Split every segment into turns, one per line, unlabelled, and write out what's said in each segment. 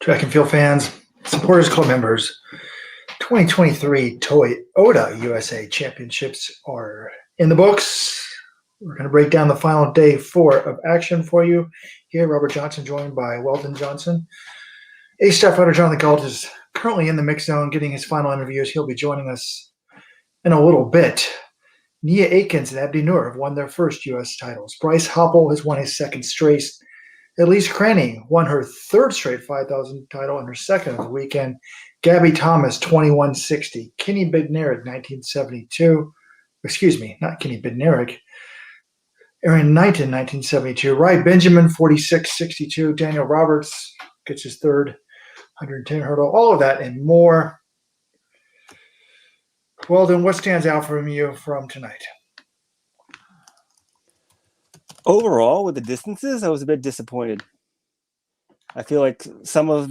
Track and field fans, supporters club members, 2023 Toyota USA Championships are in the books. We're going to break down the final day 4 of action for you. Here, Robert Johnson joined by Weldon Johnson. A-Staff writer Jonathan Gault is currently in the mix zone getting his final interviews. He'll be joining us in a little bit. Nia Akins and Abdi Nur have won their first U.S. titles. Bryce Hoppel has won his second straight. Elise Cranny won her third straight 5,000 title and her second of the weekend. Gabby Thomas, 2160. Kenny Bednarik, 1972. Excuse me, not Kenny Bednarik. Erin Knighton, 1972. Rai Benjamin, 4662. Daniel Roberts gets his third 110 hurdle. All of that and more. Well, then what stands out from you from tonight?
Overall, with the distances, I was a bit disappointed. I feel like some of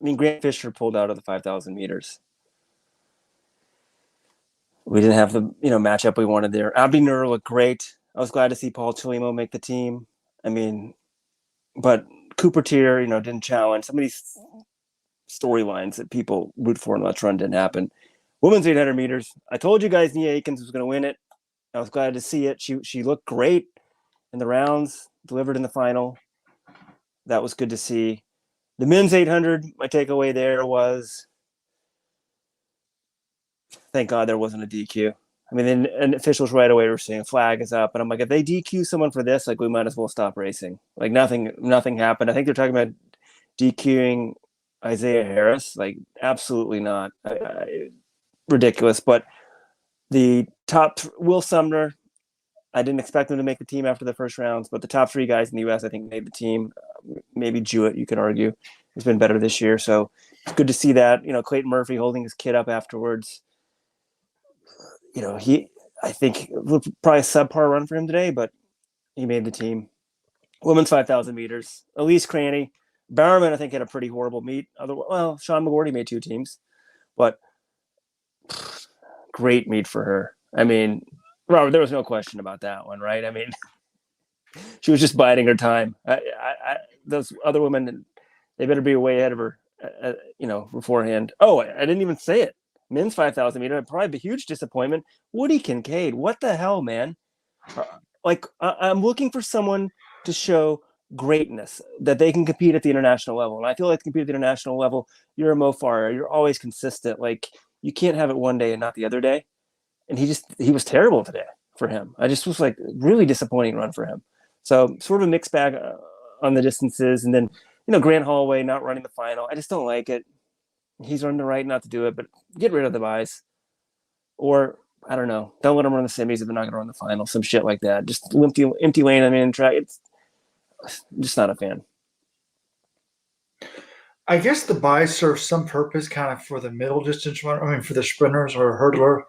Grant Fisher pulled out of the 5,000 meters. We didn't have the matchup we wanted there. Abdi Nur looked great. I was glad to see Paul Chilimo make the team. But Cooper Tier, didn't challenge. Some of these storylines that people root for in Let's Run didn't happen. Women's 800 meters. I told you guys Nia Akins was going to win it. I was glad to see it. She looked great in the rounds, delivered in the final. That was good to see. The men's 800, my takeaway there was, thank God there wasn't a DQ. And officials right away were saying flag is up. And I'm like, if they DQ someone for this, we might as well stop racing. Nothing happened. I think they're talking about DQing Isaiah Harris. Absolutely not. Ridiculous. But the top, Will Sumner, I didn't expect him to make the team after the first rounds, but the top 3 guys in the U.S. I think made the team. Maybe Jewett, you could argue, has been better this year. So it's good to see that. Clayton Murphy holding his kid up afterwards. I think it was probably a subpar run for him today, but he made the team. Women's 5,000 meters. Elise Cranny. Bowerman, I think, had a pretty horrible meet. Sean McGorty made 2 teams, but great meet for her. Robert, there was no question about that one, right? She was just biding her time. Those other women, they better be way ahead of her, beforehand. Oh, I didn't even say it. Men's 5,000 meter, probably a huge disappointment. Woody Kincaid, what the hell, man? I'm looking for someone to show greatness, that they can compete at the international level. And I feel like to compete at the international level, you're a Mo Farah. You're always consistent. You can't have it one day and not the other day. And he was terrible today for him. I just was really disappointing run for him. So sort of a mixed bag on the distances. And then, Grant Holloway not running the final. I just don't like it. He's earned the right not to do it, but get rid of the buys. Or, I don't know, don't let them run the semis if they're not going to run the final. Some shit like that. Just empty lane, track. I'm just not a fan.
I guess the buys serve some purpose kind of for the middle distance runner. For the sprinters or a hurdler.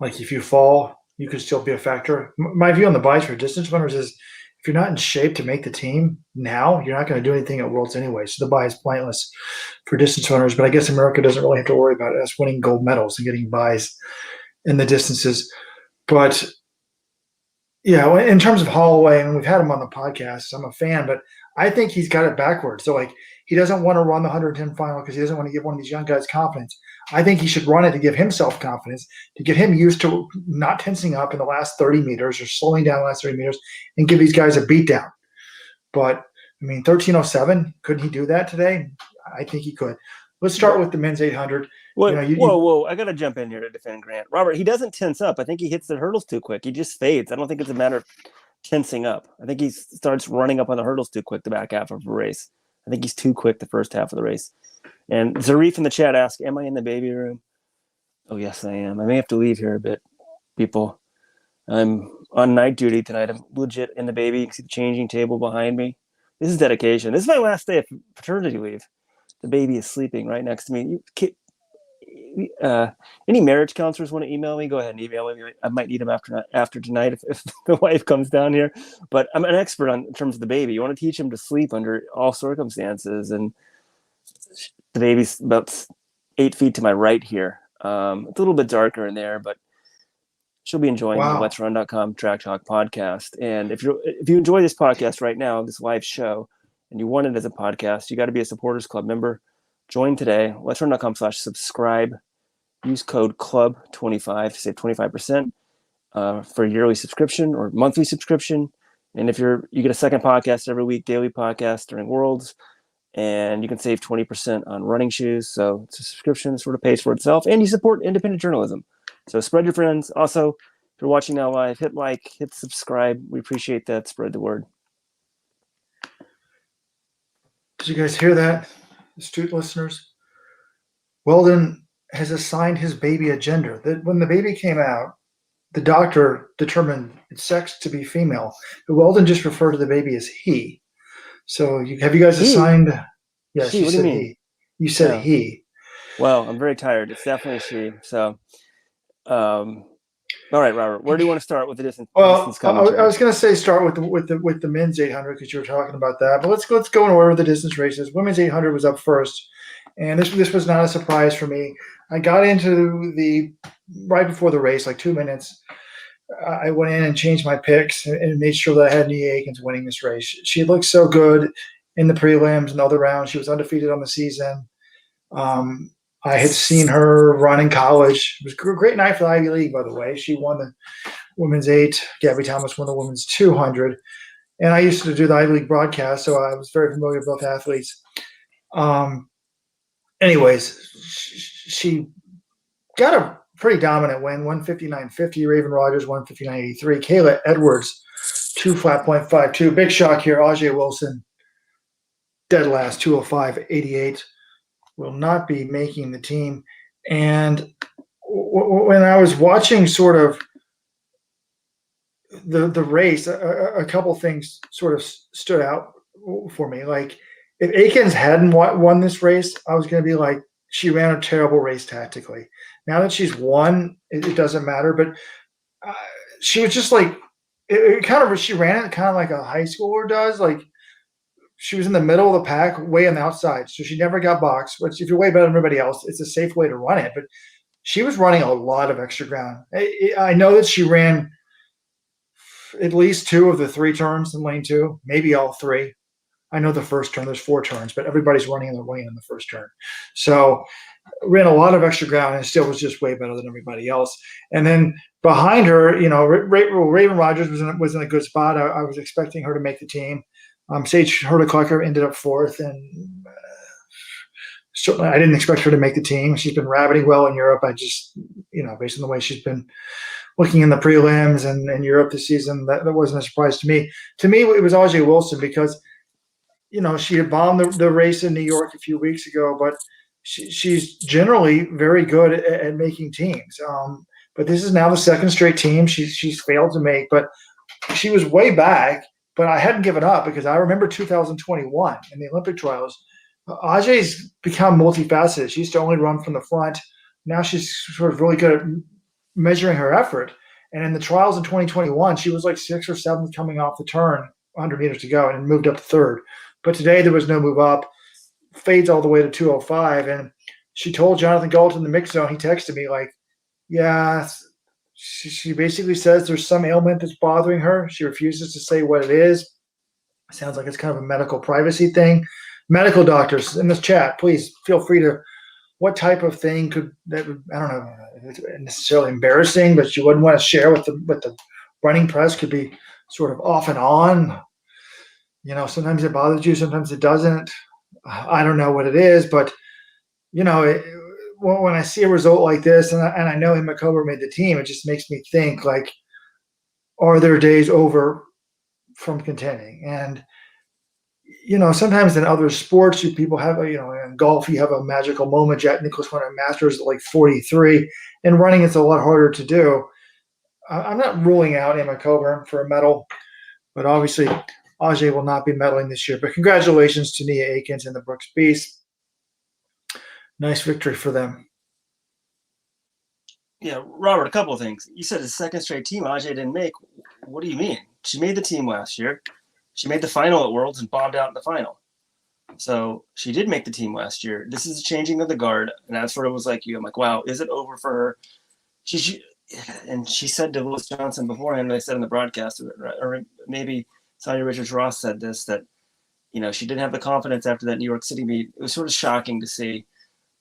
If you fall, you could still be a factor. My view on the buys for distance runners is if you're not in shape to make the team now, you're not going to do anything at Worlds anyway. So the buy is pointless for distance runners. But I guess America doesn't really have to worry about us winning gold medals and getting buys in the distances. But, yeah, in terms of Holloway, and we've had him on the podcast, so I'm a fan, but I think he's got it backwards. So, he doesn't want to run the 110 final because he doesn't want to give one of these young guys confidence. I think he should run it to give himself confidence, to get him used to not tensing up in the last 30 meters or slowing down the last 30 meters and give these guys a beatdown. But, 13:07, couldn't he do that today? I think he could. Let's start with the men's 800.
Whoa. I got to jump in here to defend Grant. Robert, he doesn't tense up. I think he hits the hurdles too quick. He just fades. I don't think it's a matter of tensing up. I think he starts running up on the hurdles too quick the back half of a race. I think he's too quick the first half of the race. And Zarif in the chat asked, am I in the baby room? Oh, yes, I am. I may have to leave here a bit, people. I'm on night duty tonight. I'm legit in the baby. You can see the changing table behind me. This is dedication. This is my last day of paternity leave. The baby is sleeping right next to me. Any marriage counselors want to email me? Go ahead and email me. I might need them after tonight if the wife comes down here. But I'm an expert in terms of the baby. You want to teach him to sleep under all circumstances. And the baby's about 8 feet to my right here. It's a little bit darker in there, but she'll be enjoying the Let'sRun.com Track Talk podcast. And if you enjoy this podcast right now, this live show, and you want it as a podcast, you got to be a Supporters Club member. Join today. LetsRun.com/subscribe. Use code CLUB25 to save 25% for a yearly subscription or monthly subscription. And if you get a second podcast every week, daily podcast during Worlds, and you can save 20% on running shoes. So it's a subscription, sort of pays for itself, and you support independent journalism. So spread your friends. Also, if you're watching now live, hit like, hit subscribe. We appreciate that. Spread the word.
Did you guys hear that, astute listeners? Weldon has assigned his baby a gender. That when the baby came out, the doctor determined its sex to be female. But Weldon just referred to the baby as he. So have you guys assigned? Yes,
she,
you said he. You said he.
Well, I'm very tired. It's definitely she. So, all right, Robert, where do you want to start with the distance?
Well, I was going to say start with the men's 800 because you were talking about that. But let's go in order of the distance races. Women's 800 was up first, and this was not a surprise for me. I got into right before the race, like 2 minutes. I went in and changed my picks and made sure that I had Nia Akins winning this race. She looked so good in the prelims and other rounds. She was undefeated on the season. I had seen her run in college. It was a great night for the Ivy League, by the way. She won the women's 8. Gabby Thomas won the women's 200. And I used to do the Ivy League broadcast, so I was very familiar with both athletes. Anyways, she got a pretty dominant win, 159.50. Raven Rogers, 159.83. Kayla Edwards, 2 Big shock here. Ajay Wilson, dead last, 205.88. Will not be making the team. And when I was watching sort of the race, a couple things sort of stood out for me. Like if Akins hadn't won this race, I was going to be like, she ran a terrible race tactically. Now that she's won, it doesn't matter. But she was just like, she ran it kind of like a high schooler does. Like she was in the middle of the pack, way on the outside. So she never got boxed, which if you're way better than everybody else, it's a safe way to run it. But she was running a lot of extra ground. I know that she ran at least 2 of the 3 turns in lane 2, maybe all 3. I know the first turn, there's 4 turns, but everybody's running in their lane in the first turn. So ran a lot of extra ground and still was just way better than everybody else. And then behind her, Raven Rogers was in a good spot. I was expecting her to make the team. Sage Herta-Klecker ended up 4th, and certainly I didn't expect her to make the team. She's been rabbiting well in Europe. I just, based on the way she's been looking in the prelims and in Europe this season, that wasn't a surprise to me. To me, it was Ajay Wilson because, she had bombed the race in New York a few weeks ago, but she's generally very good at making teams. But this is now the second straight team she's failed to make, but she was way back. But I hadn't given up because I remember 2021 in the Olympic trials. Ajay's become multifaceted. She used to only run from the front. Now she's sort of really good at measuring her effort. And in the trials in 2021, she was like 6th or 7th coming off the turn, 100 meters to go, and moved up to 3rd. But today there was no move up. Fades all the way to 205. And she told Jonathan Gault in the mix zone, he texted me like, yeah, she basically says there's some ailment that's bothering her. She refuses to say what it is. Sounds like it's kind of a medical privacy thing. Medical doctors in this chat, please feel free to. What type of thing I don't know, necessarily embarrassing, but you wouldn't want to share with the running press could be sort of off and on. Sometimes it bothers you, sometimes it doesn't. I don't know what it is, but when I see a result like this, and I know Emma Kober made the team, it just makes me think, like, are their days over from contending? And, sometimes in other sports, people have, in golf, you have a magical moment. Jack Nicklaus won a Masters at like 43. In running, it's a lot harder to do. I'm not ruling out Emma Coburn for a medal, but obviously Ajay will not be medaling this year. But congratulations to Nia Akins and the Brooks Beast. Nice victory for them.
Yeah, Robert, a couple of things. You said it's the second straight team Ajay didn't make. What do you mean? She made the team last year. She made the final at Worlds and bombed out in the final. So she did make the team last year. This is a changing of the guard. And that sort of was like you. I'm like, wow, is it over for her? And she said to Lewis Johnson beforehand, they said in the broadcast, or maybe Sonia Richards-Ross said this, that She didn't have the confidence after that New York City meet. It was sort of shocking to see.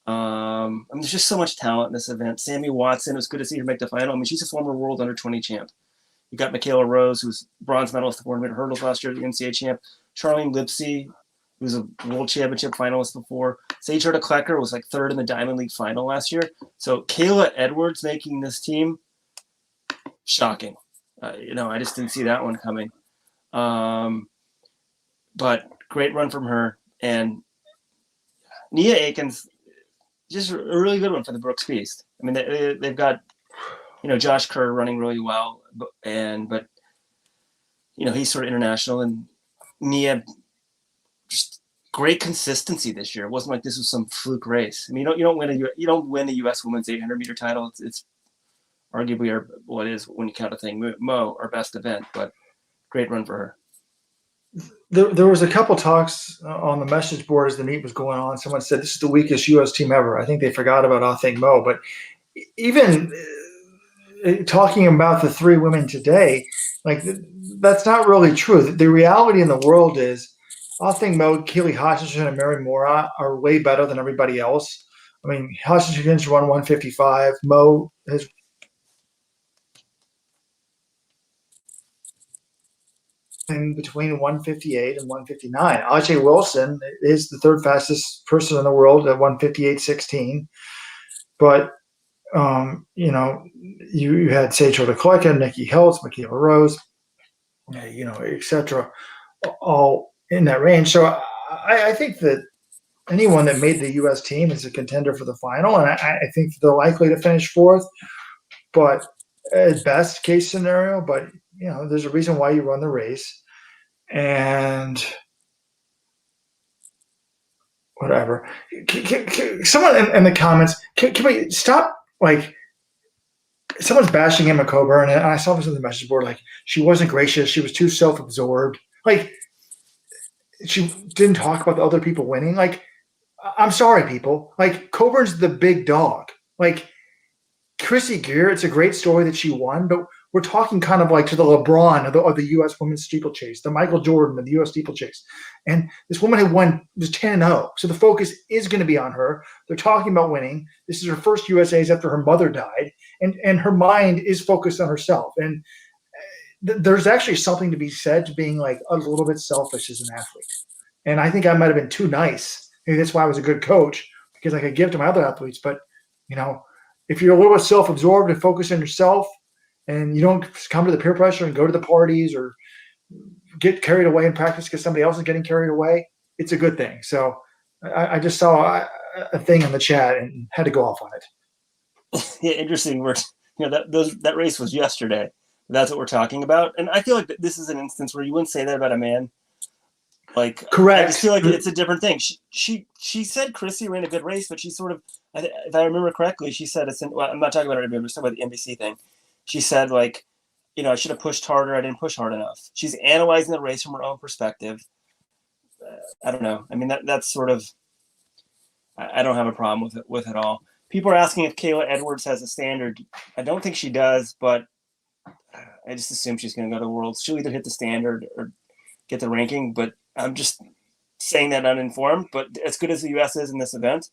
There's just so much talent in this event. Sammy Watson, it was good to see her make the final. I mean, she's a former world under-20 champ. You got Michaela Rose, who's bronze medalist at the 400 hurdles last year, the NCAA champ. Charlene Lipsy, who was a world championship finalist before. Sage Klecker was like third in the Diamond League final last year. So Kayla Edwards making this team, shocking. I just didn't see that one coming. But great run from her. And Nia Akins, just a really good one for the Brooks Beast. I mean, they've got, Josh Kerr running really well, but he's sort of international, and Nia, just great consistency this year. It wasn't like this was some fluke race. I mean, you don't win the U.S. Women's 800 meter title. It's arguably what is, when you count a thing, our best event, but great run for her.
There was a couple talks on the message board as the meet was going on. Someone said this is the weakest U.S. team ever. I think they forgot about I Think Mo. But even talking about the three women today, like that's not really true. The reality in the world is I Think Mo, Keely Hutchinson, and Mary Mora are way better than everybody else. I mean, Hutchinson's run 155. Mo has in between 158 and 159. Ajay Wilson is the third fastest person in the world at 158.16. But, you had Sage Klecker, Nikki Hiltz, Michaela Rose, et cetera, all in that range. So I think that anyone that made the U.S. team is a contender for the final, and I think they're likely to finish fourth. But at best case scenario, but there's a reason why you run the race, and whatever. Someone in the comments, can we stop? Like, someone's bashing Emma Coburn, and I saw this on the message board. Like, she wasn't gracious. She was too self-absorbed. Like, she didn't talk about the other people winning. Like, I'm sorry, people. Like, Coburn's the big dog. Like, Chrissy Gear, it's a great story that she won, but we're talking kind of like to the LeBron of the U.S. women's steeplechase, the Michael Jordan of the U.S. steeplechase. And this woman who won was 10-0. So the focus is going to be on her. They're talking about winning. This is her first USA's after her mother died. And her mind is focused on herself. And there's actually something to be said to being like a little bit selfish as an athlete. And I think I might have been too nice. Maybe that's why I was a good coach, because I could give to my other athletes. But, if you're a little bit self-absorbed and focused on yourself, and you don't come to the peer pressure and go to the parties or get carried away in practice because somebody else is getting carried away, it's a good thing. So I just saw a thing in the chat and had to go off on it.
Yeah, interesting. That race was yesterday. That's what we're talking about. And I feel like this is an instance where you wouldn't say that about a man. Like,
correct.
I just feel like it's a different thing. She said Chrissy ran a good race, but she sort of, if I remember correctly, she said I'm not talking about her, I'm just talking about the NBC thing. She said, like, I should have pushed harder. I didn't push hard enough. She's analyzing the race from her own perspective. I don't know. I mean, that's sort of, I don't have a problem with it all. People are asking if Kayla Edwards has a standard. I don't think she does, but I just assume she's going to go to Worlds. She'll either hit the standard or get the ranking, but I'm just saying that uninformed. But as good as the U.S. is in this event,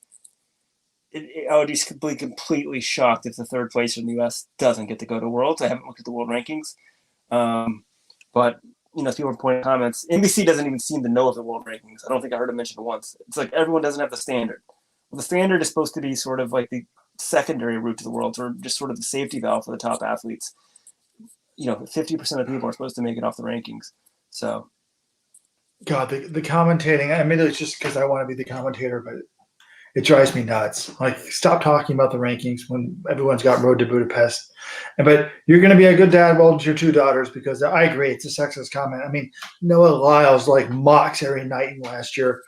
I would be completely shocked if the third placer in the U.S. doesn't get to go to Worlds. I haven't looked at the world rankings. But, people are pointing comments. NBC doesn't even seem to know of the world rankings. I don't think I heard it mentioned once. It's like everyone doesn't have the standard. Well, the standard is supposed to be sort of like the secondary route to the Worlds, or just sort of the safety valve for the top athletes. 50% of people are supposed to make it off the rankings. So,
God, the commentating, I mean, it's just because I want to be the commentator, but it drives me nuts. Like, stop talking about the rankings when everyone's got Road to Budapest. But you're going to be a good dad well to your two daughters, because I agree, it's a sexist comment. I mean, Noah Lyles mocks Harry Knighton last year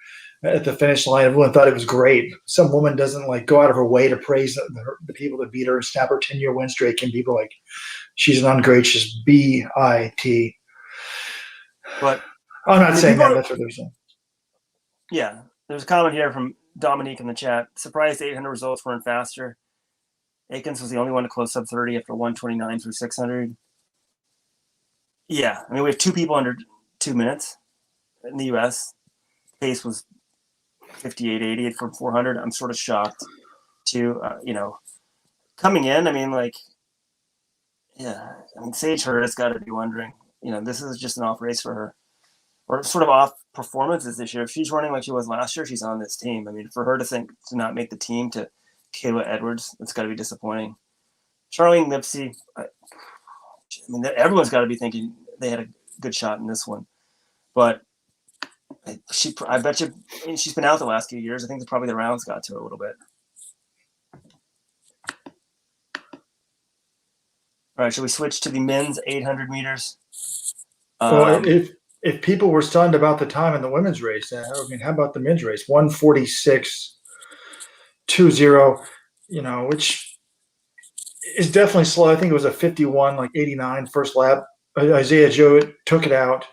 at the finish line. Everyone thought it was great. Some woman doesn't go out of her way to praise the people that beat her and snap her 10-year win streak, and people she's an ungracious BIT.
But
I'm not saying that. That's what they're saying.
Yeah. There's a comment here from Dominique in the chat. Surprised 800 results weren't faster. Akins was the only one to close sub 30 after 129 through 600. Yeah. I mean, we have two people under 2 minutes in the U.S. pace was 58.88 from 400. I'm sort of shocked too. Coming in, I mean, Sage Hurt's got to be wondering, this is just an off race for her, or sort of off performances this year. If she's running like she was last year, she's on this team. I mean, for her to not make the team to Kayla Edwards, that's got to be disappointing. Charlene Lipsy, everyone's got to be thinking they had a good shot in this one, but I bet you she's been out the last few years. I think probably the rounds got to her a little bit. All right, should we switch to the men's 800 meters?
Well, if people were stunned about the time in the women's race, I mean, how about the men's race? 1:46.20, which is definitely slow. I think it was a 51:89 first lap. Isaiah Jewett took it out.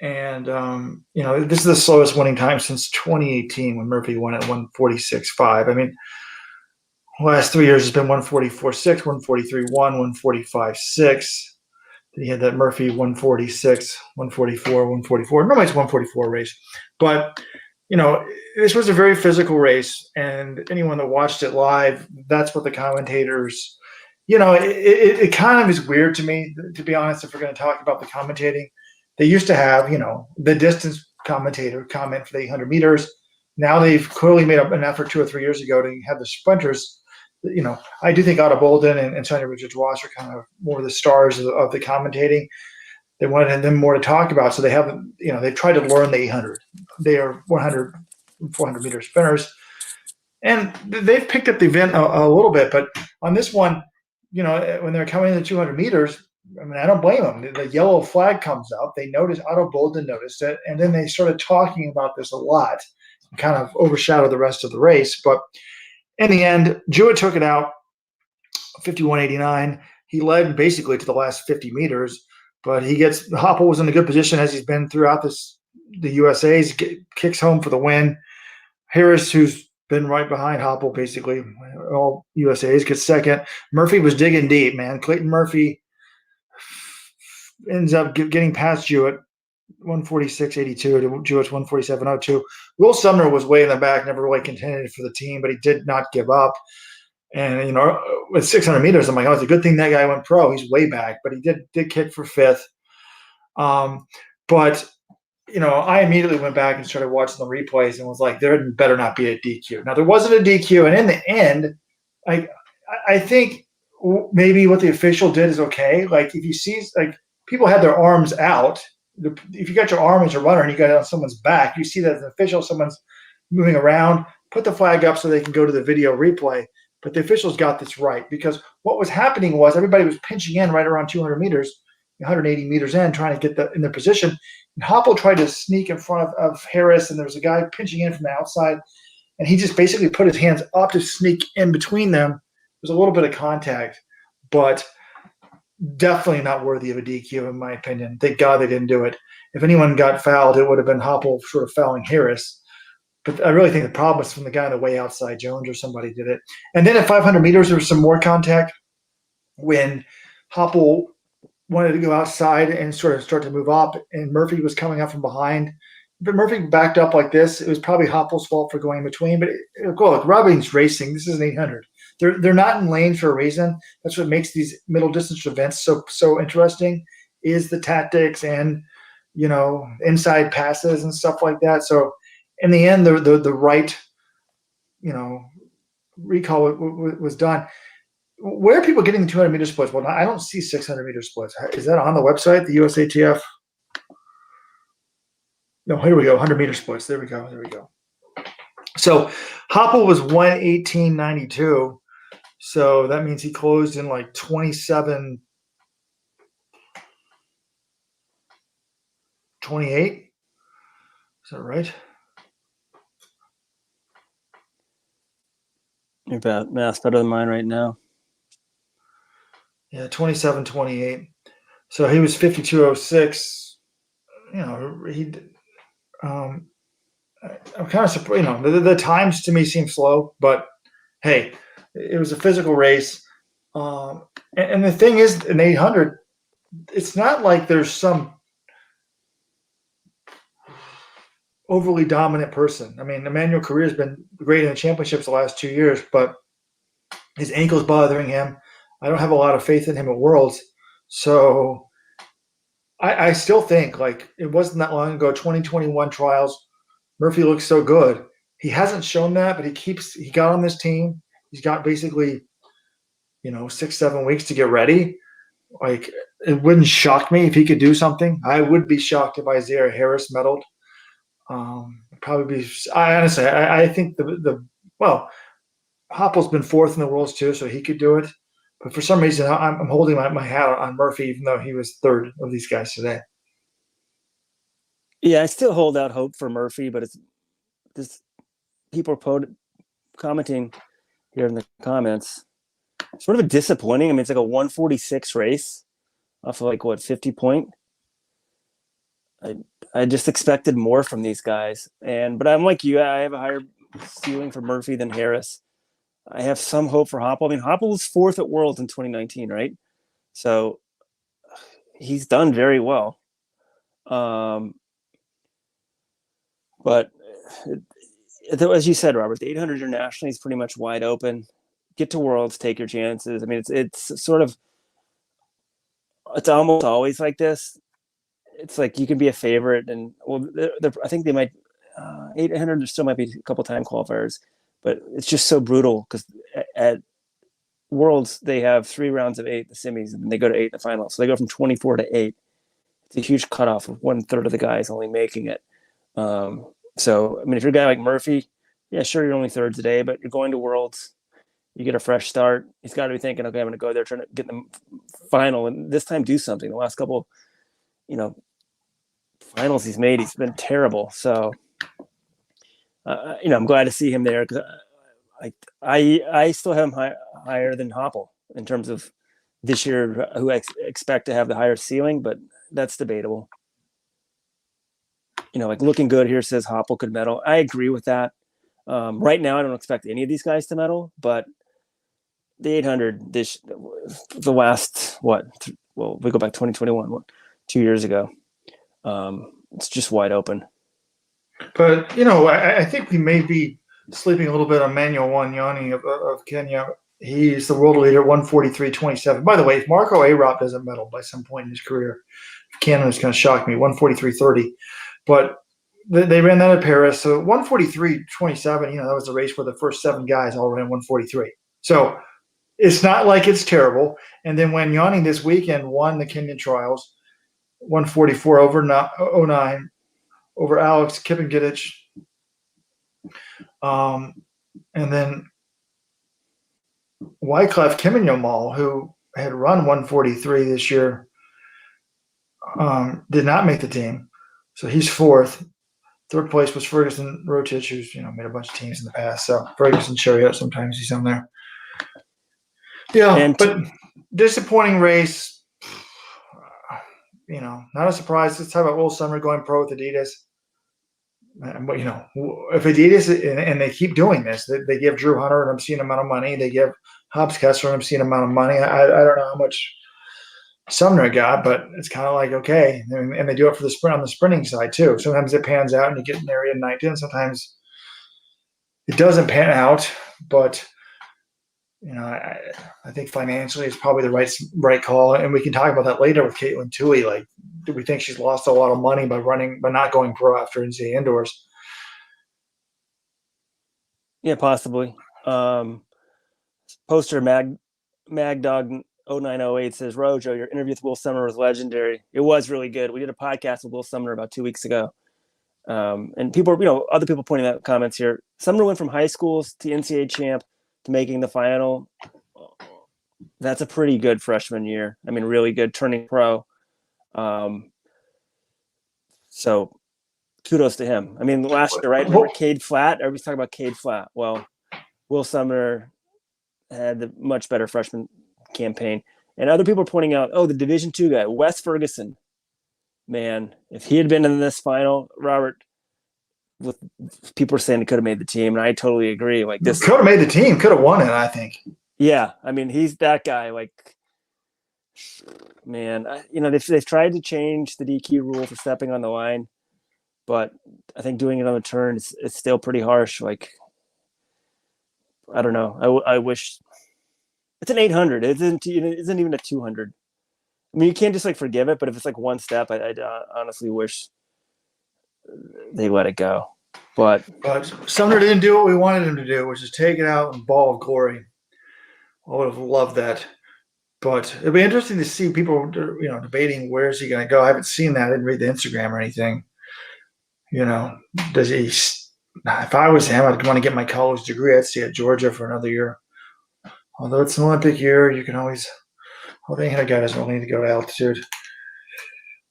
And, this is the slowest winning time since 2018 when Murphy won at 1:46.5. I mean, the last 3 years has been 1:44.6, 1:43.1, 1:45.6. Then he had that Murphy 1:46, 1:44, 1:44. Normally it's 1:44 race. But, this was a very physical race. And anyone that watched it live, that's what the commentators, it kind of is weird to me, to be honest, if we're going to talk about the commentating. They used to have, the distance commentator comment for the 800 meters. Now they've clearly made an effort 2 or 3 years ago to have the sprinters. I do think Otto Bolden and Sonia Richards-Wash are kind of more the stars of the commentating. They wanted them more to talk about, so they haven't, they've tried to learn the 800. They are 100, 400 meter sprinters, and they've picked up the event a little bit. But on this one, when they're coming in the 200 meters, I mean, I don't blame them. The yellow flag comes up. They noticed, Otto Bolden noticed it, and then they started talking about this a lot and kind of overshadowed the rest of the race. But in the end, Jewett took it out, 51.89. He led basically to the last 50 meters, but Hoppel was in a good position as he's been throughout the USA's, kicks home for the win. Harris, who's been right behind Hoppel, basically, all USA's, gets second. Murphy was digging deep, man. Clayton Murphy ends up getting past Jewett, 1:46.82 to Jewett's 1:47.02. Will Sumner was way in the back, never really contended for the team, but he did not give up. And, with 600 meters, I'm like, it's a good thing that guy went pro. He's way back, but he did kick for fifth. But, I immediately went back and started watching the replays and was like, there better not be a DQ. Now, there wasn't a DQ, and in the end, I think maybe what the official did is okay. Like, if you see, people had their arms out. If you got your arm as a runner and you got it on someone's back, you see that as an official, someone's moving around, put the flag up so they can go to the video replay. But the officials got this right, because what was happening was everybody was pinching in right around 200 meters, 180 meters in, trying to get in their position. And Hoppel tried to sneak in front of Harris, and there was a guy pinching in from the outside, and he just basically put his hands up to sneak in between them. There was a little bit of contact, but definitely not worthy of a DQ, in my opinion. Thank God they didn't do it. If anyone got fouled, it would have been Hoppel sort of fouling Harris. But I really think the problem was from the guy on the way outside. Jones or somebody did it. And then at 500 meters, there was some more contact when Hoppel wanted to go outside and sort of start to move up, and Murphy was coming up from behind. But Murphy backed up like this. It was probably Hoppel's fault for going in between. But look, Robbins racing. This is an 800. They're not in lanes for a reason. That's what makes these middle distance events so interesting, is the tactics and inside passes and stuff like that. So in the end, the right recall was done. Where are people getting the 200 meter splits? Well, I don't see 600 meter splits. Is that on the website, the USATF? No, here we go. 100 meter splits. There we go. So Hoppel was 1:18.92. So that means he closed in like 27:28. Is that right?
Your math's better than mine right now.
Yeah, 27:28. So he was 52:06. I'm kind of surprised. The times to me seem slow, but hey, it was a physical race. And the thing is, in 800, it's not like there's some overly dominant person. I mean, Emmanuel Career has been great in the championships the last 2 years, but his ankle's bothering him. I don't have a lot of faith in him at Worlds. So I still think like it wasn't that long ago, 2021 trials, Murphy looks so good. He hasn't shown that, but he got on this team. He's got basically, 6, 7 weeks to get ready. Like it wouldn't shock me if he could do something. I would be shocked if Isaiah Harris medaled. Probably be. I honestly, I think well, Hoppel's been fourth in the worlds too, so he could do it. But for some reason, I'm holding my hat on Murphy, even though he was third of these guys today.
Yeah, I still hold out hope for Murphy, but it's this people are commenting here in the comments. Sort of a disappointing. I mean, it's like a 146 race off of like what 50 point. I just expected more from these guys, but I'm like you. I have a higher ceiling for Murphy than Harris. I have some hope for Hoppel. I mean, Hoppel was fourth at Worlds in 2019, right? So he's done very well. But as you said, Robert, the 800 internationally is pretty much wide open. Get to Worlds, take your chances. I mean, it's almost always like this. It's like you can be a favorite, and I think they might 800. There still might be a couple time qualifiers, but it's just so brutal because at Worlds they have 3 rounds of 8, the semis, and they go to 8 in the final. So they go from 24 to 8. It's a huge cutoff of 1/3 of the guys only making it. So I mean, if you're a guy like Murphy, yeah, sure, you're only third today, but you're going to Worlds. You get a fresh start. He's got to be thinking, okay, I'm going to go there, trying to get in the final, and this time do something. The last couple, finals he's made, he's been terrible. So, I'm glad to see him there because I still have him higher than Hoppel in terms of this year, who I expect to have the higher ceiling, but that's debatable. Like looking good here says Hoppel could medal. I agree with that. Right now, I don't expect any of these guys to medal, but the 800, the last, we go back 2021, 2 years ago. It's just wide open.
But, I think we may be sleeping a little bit on Manuel Wanyoni of Kenya. He's the world leader, 143.27. By the way, if Marco Arop doesn't medal by some point in his career, Canada's going to shock me, 143.30. But they ran that at Paris. So 143.27, that was the race where the first 7 guys all ran 143. So it's not like it's terrible. And then when Yanni this weekend won the Kenyan trials, 144 over 09 over Alex Kipengidich. And then Wyclef Kiminyomal, who had run 143 this year, did not make the team. So he's fourth. Third place was Ferguson Rotich, who's made a bunch of teams in the past. So Ferguson Chariot, sometimes he's on there. Yeah, but disappointing race. Not a surprise. Let's talk about Will Summer going pro with Adidas. But if Adidas and they keep doing this, they give Drew Hunter an obscene amount of money. They give Hobbs Kessler an obscene amount of money. I don't know how much Sumner got, but it's kind of like okay, and they do it for the sprint on the sprinting side too. Sometimes it pans out and you get an area night in. Sometimes it doesn't pan out, but I think financially it's probably the right call, and we can talk about that later with Caitlin Toohey. Like, do we think she's lost a lot of money by not going pro after NCAA indoors?
Yeah, possibly. Poster Magdog 0908 says, Rojo, your interview with Will Sumner was legendary. It was really good. We did a podcast with Will Sumner about 2 weeks ago. And people, other people pointing out comments here. Sumner went from high schools to NCAA champ to making the final. That's a pretty good freshman year. I mean, really good, turning pro. So kudos to him. I mean, last year, right? Remember Cade Flatt? Everybody's talking about Cade Flatt. Well, Will Sumner had the much better freshman campaign. And other people are pointing out, the Division II guy, Wes Ferguson. Man, if he had been in this final, Robert, with people are saying he could have made the team, and I totally agree. Like this
could have made the team, could have won it, I think.
Yeah, I mean, he's that guy. Like, man, they've tried to change the DQ rule for stepping on the line. but I think doing it on the turn, it's still pretty harsh. Like, I don't know. I wish it's an 800. It isn't even a 200. I mean, you can't just like forgive it, but if it's like one step, I honestly wish they let it go. But
Sumner didn't do what we wanted him to do, which is take it out in ball of glory. I would have loved that. But it'd be interesting to see people, debating where is he going to go. I haven't seen that. I didn't read the Instagram or anything. Does he? If I was him, I'd want to get my college degree. I'd stay at Georgia for another year. Although it's an Olympic year, you can always. Well, the guy doesn't really need to go to altitude.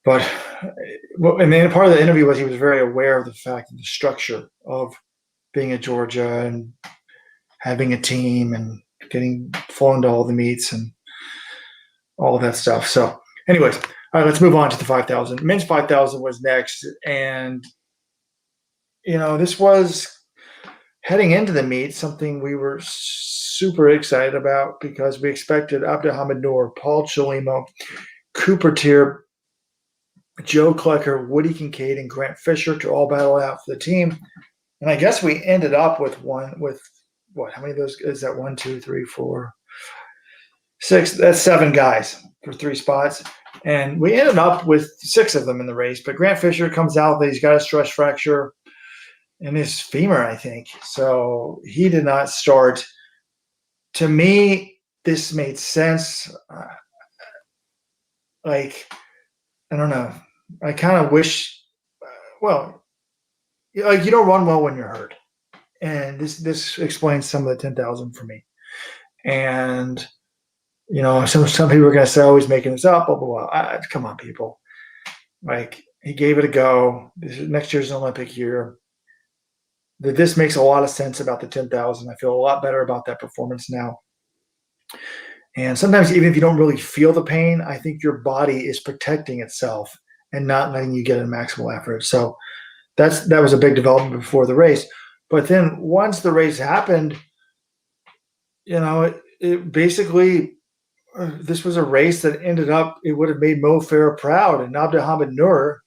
But, and then part of the interview was he was very aware of the fact of the structure of being at Georgia and having a team and getting flown to all the meets and all of that stuff. So, anyways, all right, let's move on to the 5,000. Men's 5,000 was next, and this was heading into the meet something we were super excited about because we expected Abdelhamid Noor, Paul Chelimo, Cooper Tier, Joe Klecker, Woody Kincaid, and Grant Fisher to all battle out for the team. And I guess we ended up with what? How many of those is that? 1, 2, 3, 4, 6. That's 7 guys for 3 spots. And we ended up with 6 of them in the race. But Grant Fisher comes out that he's got a stress fracture in his femur, I think. So he did not start. To me, this made sense. I don't know. I kind of wish, you don't run well when you're hurt. And this explains some of the 10,000 for me. And, some people are going to say, oh, he's making this up, blah, blah, blah. Come on, people. Like, he gave it a go. Next year's an Olympic year. This makes a lot of sense about the 10,000. I feel a lot better about that performance now. And sometimes even if you don't really feel the pain, I think your body is protecting itself and not letting you get a maximal effort. So that was a big development before the race. But then once the race happened, it basically this was a race that ended up, it would have made Mo Farah proud. And Abdelhamid Noor,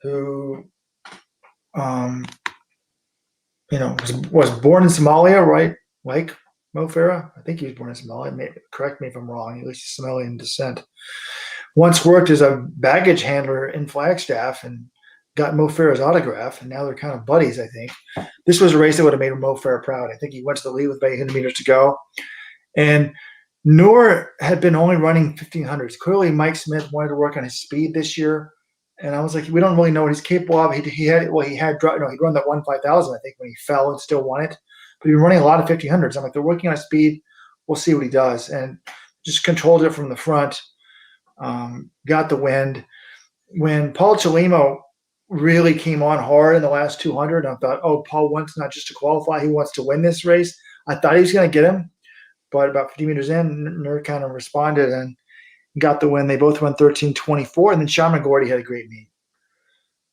who was born in Somalia, right? Like Mo Farah. I think he was born in Somalia. Correct me if I'm wrong. At least he's Somalian descent. Once worked as a baggage handler in Flagstaff and got Mo Farah's autograph, and now they're kind of buddies, I think. This was a race that would have made Mo Farah proud. I think he went to the lead with about 800 meters to go. And Noor had been only running 1,500s. Clearly, Mike Smith wanted to work on his speed this year. And I was like, we don't really know what he's capable of. He'd run that 1,5,000, I think, when he fell and still won it. But he was running a lot of 1,500s. I'm like, they're working on his speed. We'll see what he does. And just controlled it from the front, got the wind. When Paul Chelimo really came on hard in the last 200, I thought, oh, Paul wants not just to qualify, he wants to win this race. I thought he was going to get him. But about 50 meters in, Noor kind of responded and got the win. They both won 13:24, and then Sha'Carri Gordy had a great meet.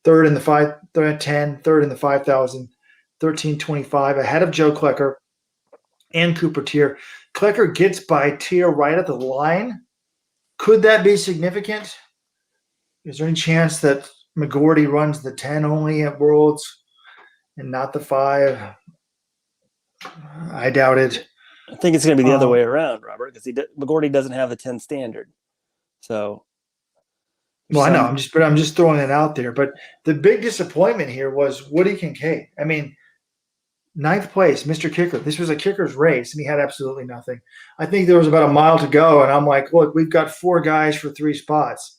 Third in the 5,10, third in the 5,000, 13:25, ahead of Joe Klecker and Cooper Tier. Klecker gets by Tier right at the line. Could that be significant? Is there any chance that McGordy runs the 10 only at Worlds and not the 5? I doubt it.
I think it's going to be the other way around, Robert, because McGordy doesn't have the 10 standard. So,
I know. I'm just throwing it out there. But the big disappointment here was Woody Kincaid. I mean, 9th place, Mr. Kicker. This was a kicker's race, and he had absolutely nothing. I think there was about a mile to go, and I'm like, look, we've got 4 guys for 3 spots.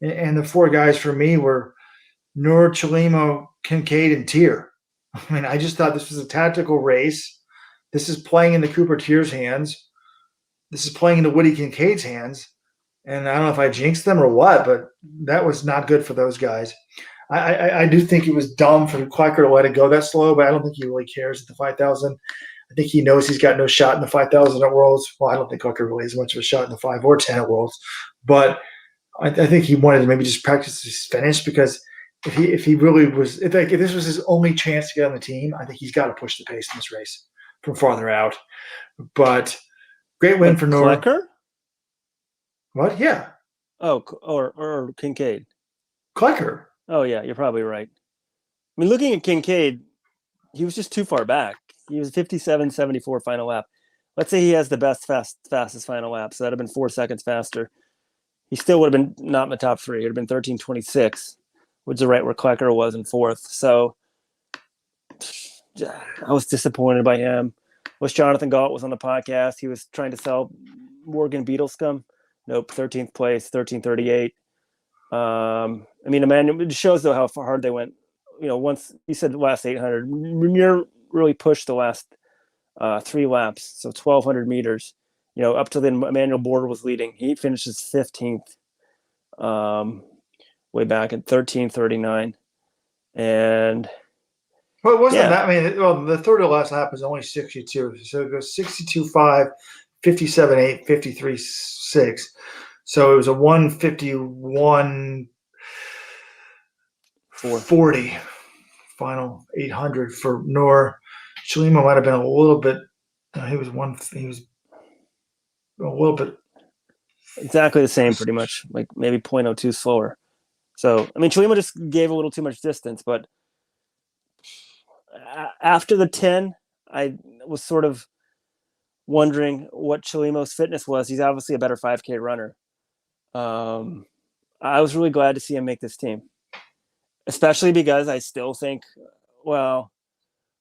And the 4 guys for me were Noor, Chelimo, Kincaid, and Tier. I mean, I just thought this was a tactical race. This is playing into Cooper Tier's hands. This is playing into Woody Kincaid's hands. And I don't know if I jinxed them or what, but that was not good for those guys. I do think it was dumb for Klecker to let it go that slow, but I don't think he really cares at the 5,000. I think he knows he's got no shot in the 5,000 at Worlds. Well, I don't think Klecker really has much of a shot in the 5 or 10 at Worlds. But I think he wanted to maybe just practice his finish, because if he really was – if this was his only chance to get on the team, I think he's got to push the pace in this race from farther out. But great win for Noor.
Klecker?
What? Yeah.
Oh, or Kincaid.
Klecker.
Oh, yeah, you're probably right. I mean, looking at Kincaid, he was just too far back. He was 57.74 final lap. Let's say he has the fastest final lap, so that'd have been 4 seconds faster. He still would have been not in the top 3. It would have been 13.26, which is right where Klecker was in 4th. So I was disappointed by him. Wish Jonathan Gault was on the podcast. He was trying to sell Morgan Beetlescombe. Nope, 13th place, 13:38. I mean, Emmanuel, it shows though how hard they went. Once you said the last 800, Muir really pushed the last 3 laps, so 1,200 meters. Up to then, Emmanuel Border was leading. He finishes 15th, way back at 13:39, and
well, it wasn't that. I mean, well, the third to last lap was only 62, so it goes 62.5, 57.8, 53.6. So it was a 151.40 final 800 for Noor. Chelimo might have been a little bit. He was a little bit
exactly the same, pretty much, like maybe 0.02 slower. So I mean, Chelimo just gave a little too much distance, but after the 10, I was sort of wondering what Chelimo's fitness was. He's obviously a better 5K runner. I was really glad to see him make this team, especially because I still think, well,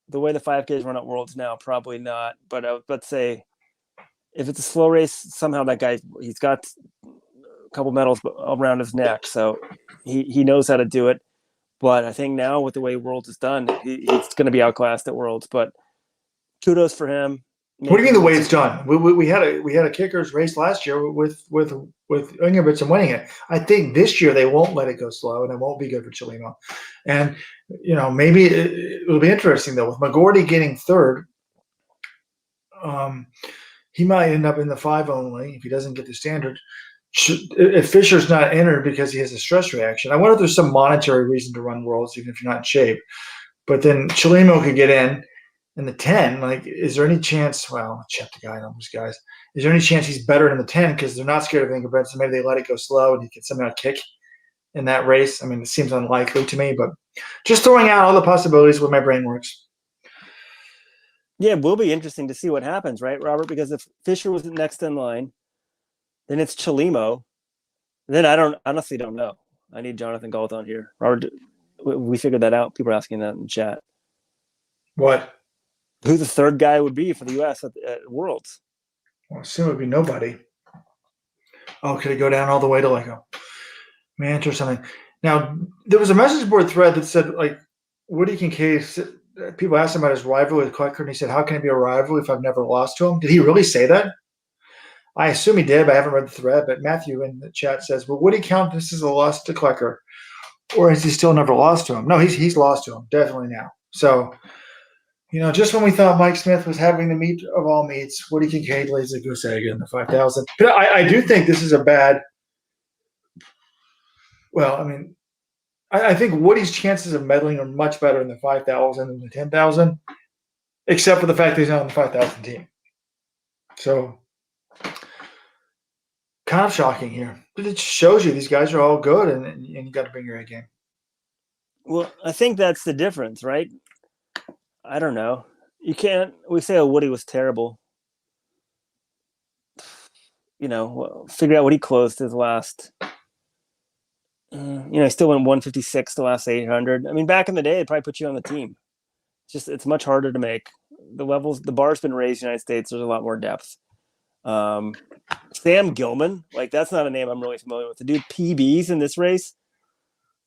the way the 5Ks run at Worlds now, probably not. But let's say if it's a slow race, somehow that guy, he's got a couple medals around his neck, so he knows how to do it. But I think now with the way Worlds is done, he's going to be outclassed at Worlds. But kudos for him.
What do you mean the way it's done? We had a kickers race last year with Ingebrigtsen winning it. I think this year they won't let it go slow, and it won't be good for Chelimo. And maybe it'll be interesting though with McGorty getting third. He might end up in the 5 only if he doesn't get the standard. If Fisher's not entered because he has a stress reaction, I wonder if there's some monetary reason to run Worlds even if you're not in shape. But then Chelimo could get in the 10. Like, is there any chance? Well, check the guy numbers, guys. Is there any chance he's better in the 10 because they're not scared of Ingebrigtsen? Maybe they let it go slow and he can somehow kick in that race. I mean, it seems unlikely to me, but just throwing out all the possibilities where my brain works.
Yeah, it will be interesting to see what happens, right, Robert? Because if Fisher was next in line, then it's Chelimo. Then I honestly don't know. I need Jonathan Gault on here. Robert, we figured that out. People are asking that in the chat.
What?
Who the third guy would be for the U.S. at Worlds?
Well, I assume it would be nobody. Oh, could it go down all the way to like a Mant or something? Now, there was a message board thread that said, like, Woody Kincaid, people asked him about his rivalry with Klecker, and he said, how can it be a rivalry if I've never lost to him? Did he really say that? I assume he did, but I haven't read the thread. But Matthew in the chat says, well, would he count this as a loss to Klecker? Or has he still never lost to him? No, he's lost to him, definitely now. So, just when we thought Mike Smith was having the meat of all meats, Woody Kincaid lays a goose egg in the 5,000. But I do think this is a bad – well, I mean, I think Woody's chances of medaling are much better in the 5,000 than the 10,000, except for the fact that he's not on the 5,000 team. So – kind of shocking here. But it shows you these guys are all good, and you got to bring your A game.
Well, I think that's the difference, right? I don't know. You can't – we say, Woody was terrible. Figure out what he closed his last he still went 156 the last 800. I mean, back in the day, it probably put you on the team. It's much harder to make. The bar's been raised in the United States. There's a lot more depth. Sam Gilman, like, that's not a name I'm really familiar with. The dude PBs in this race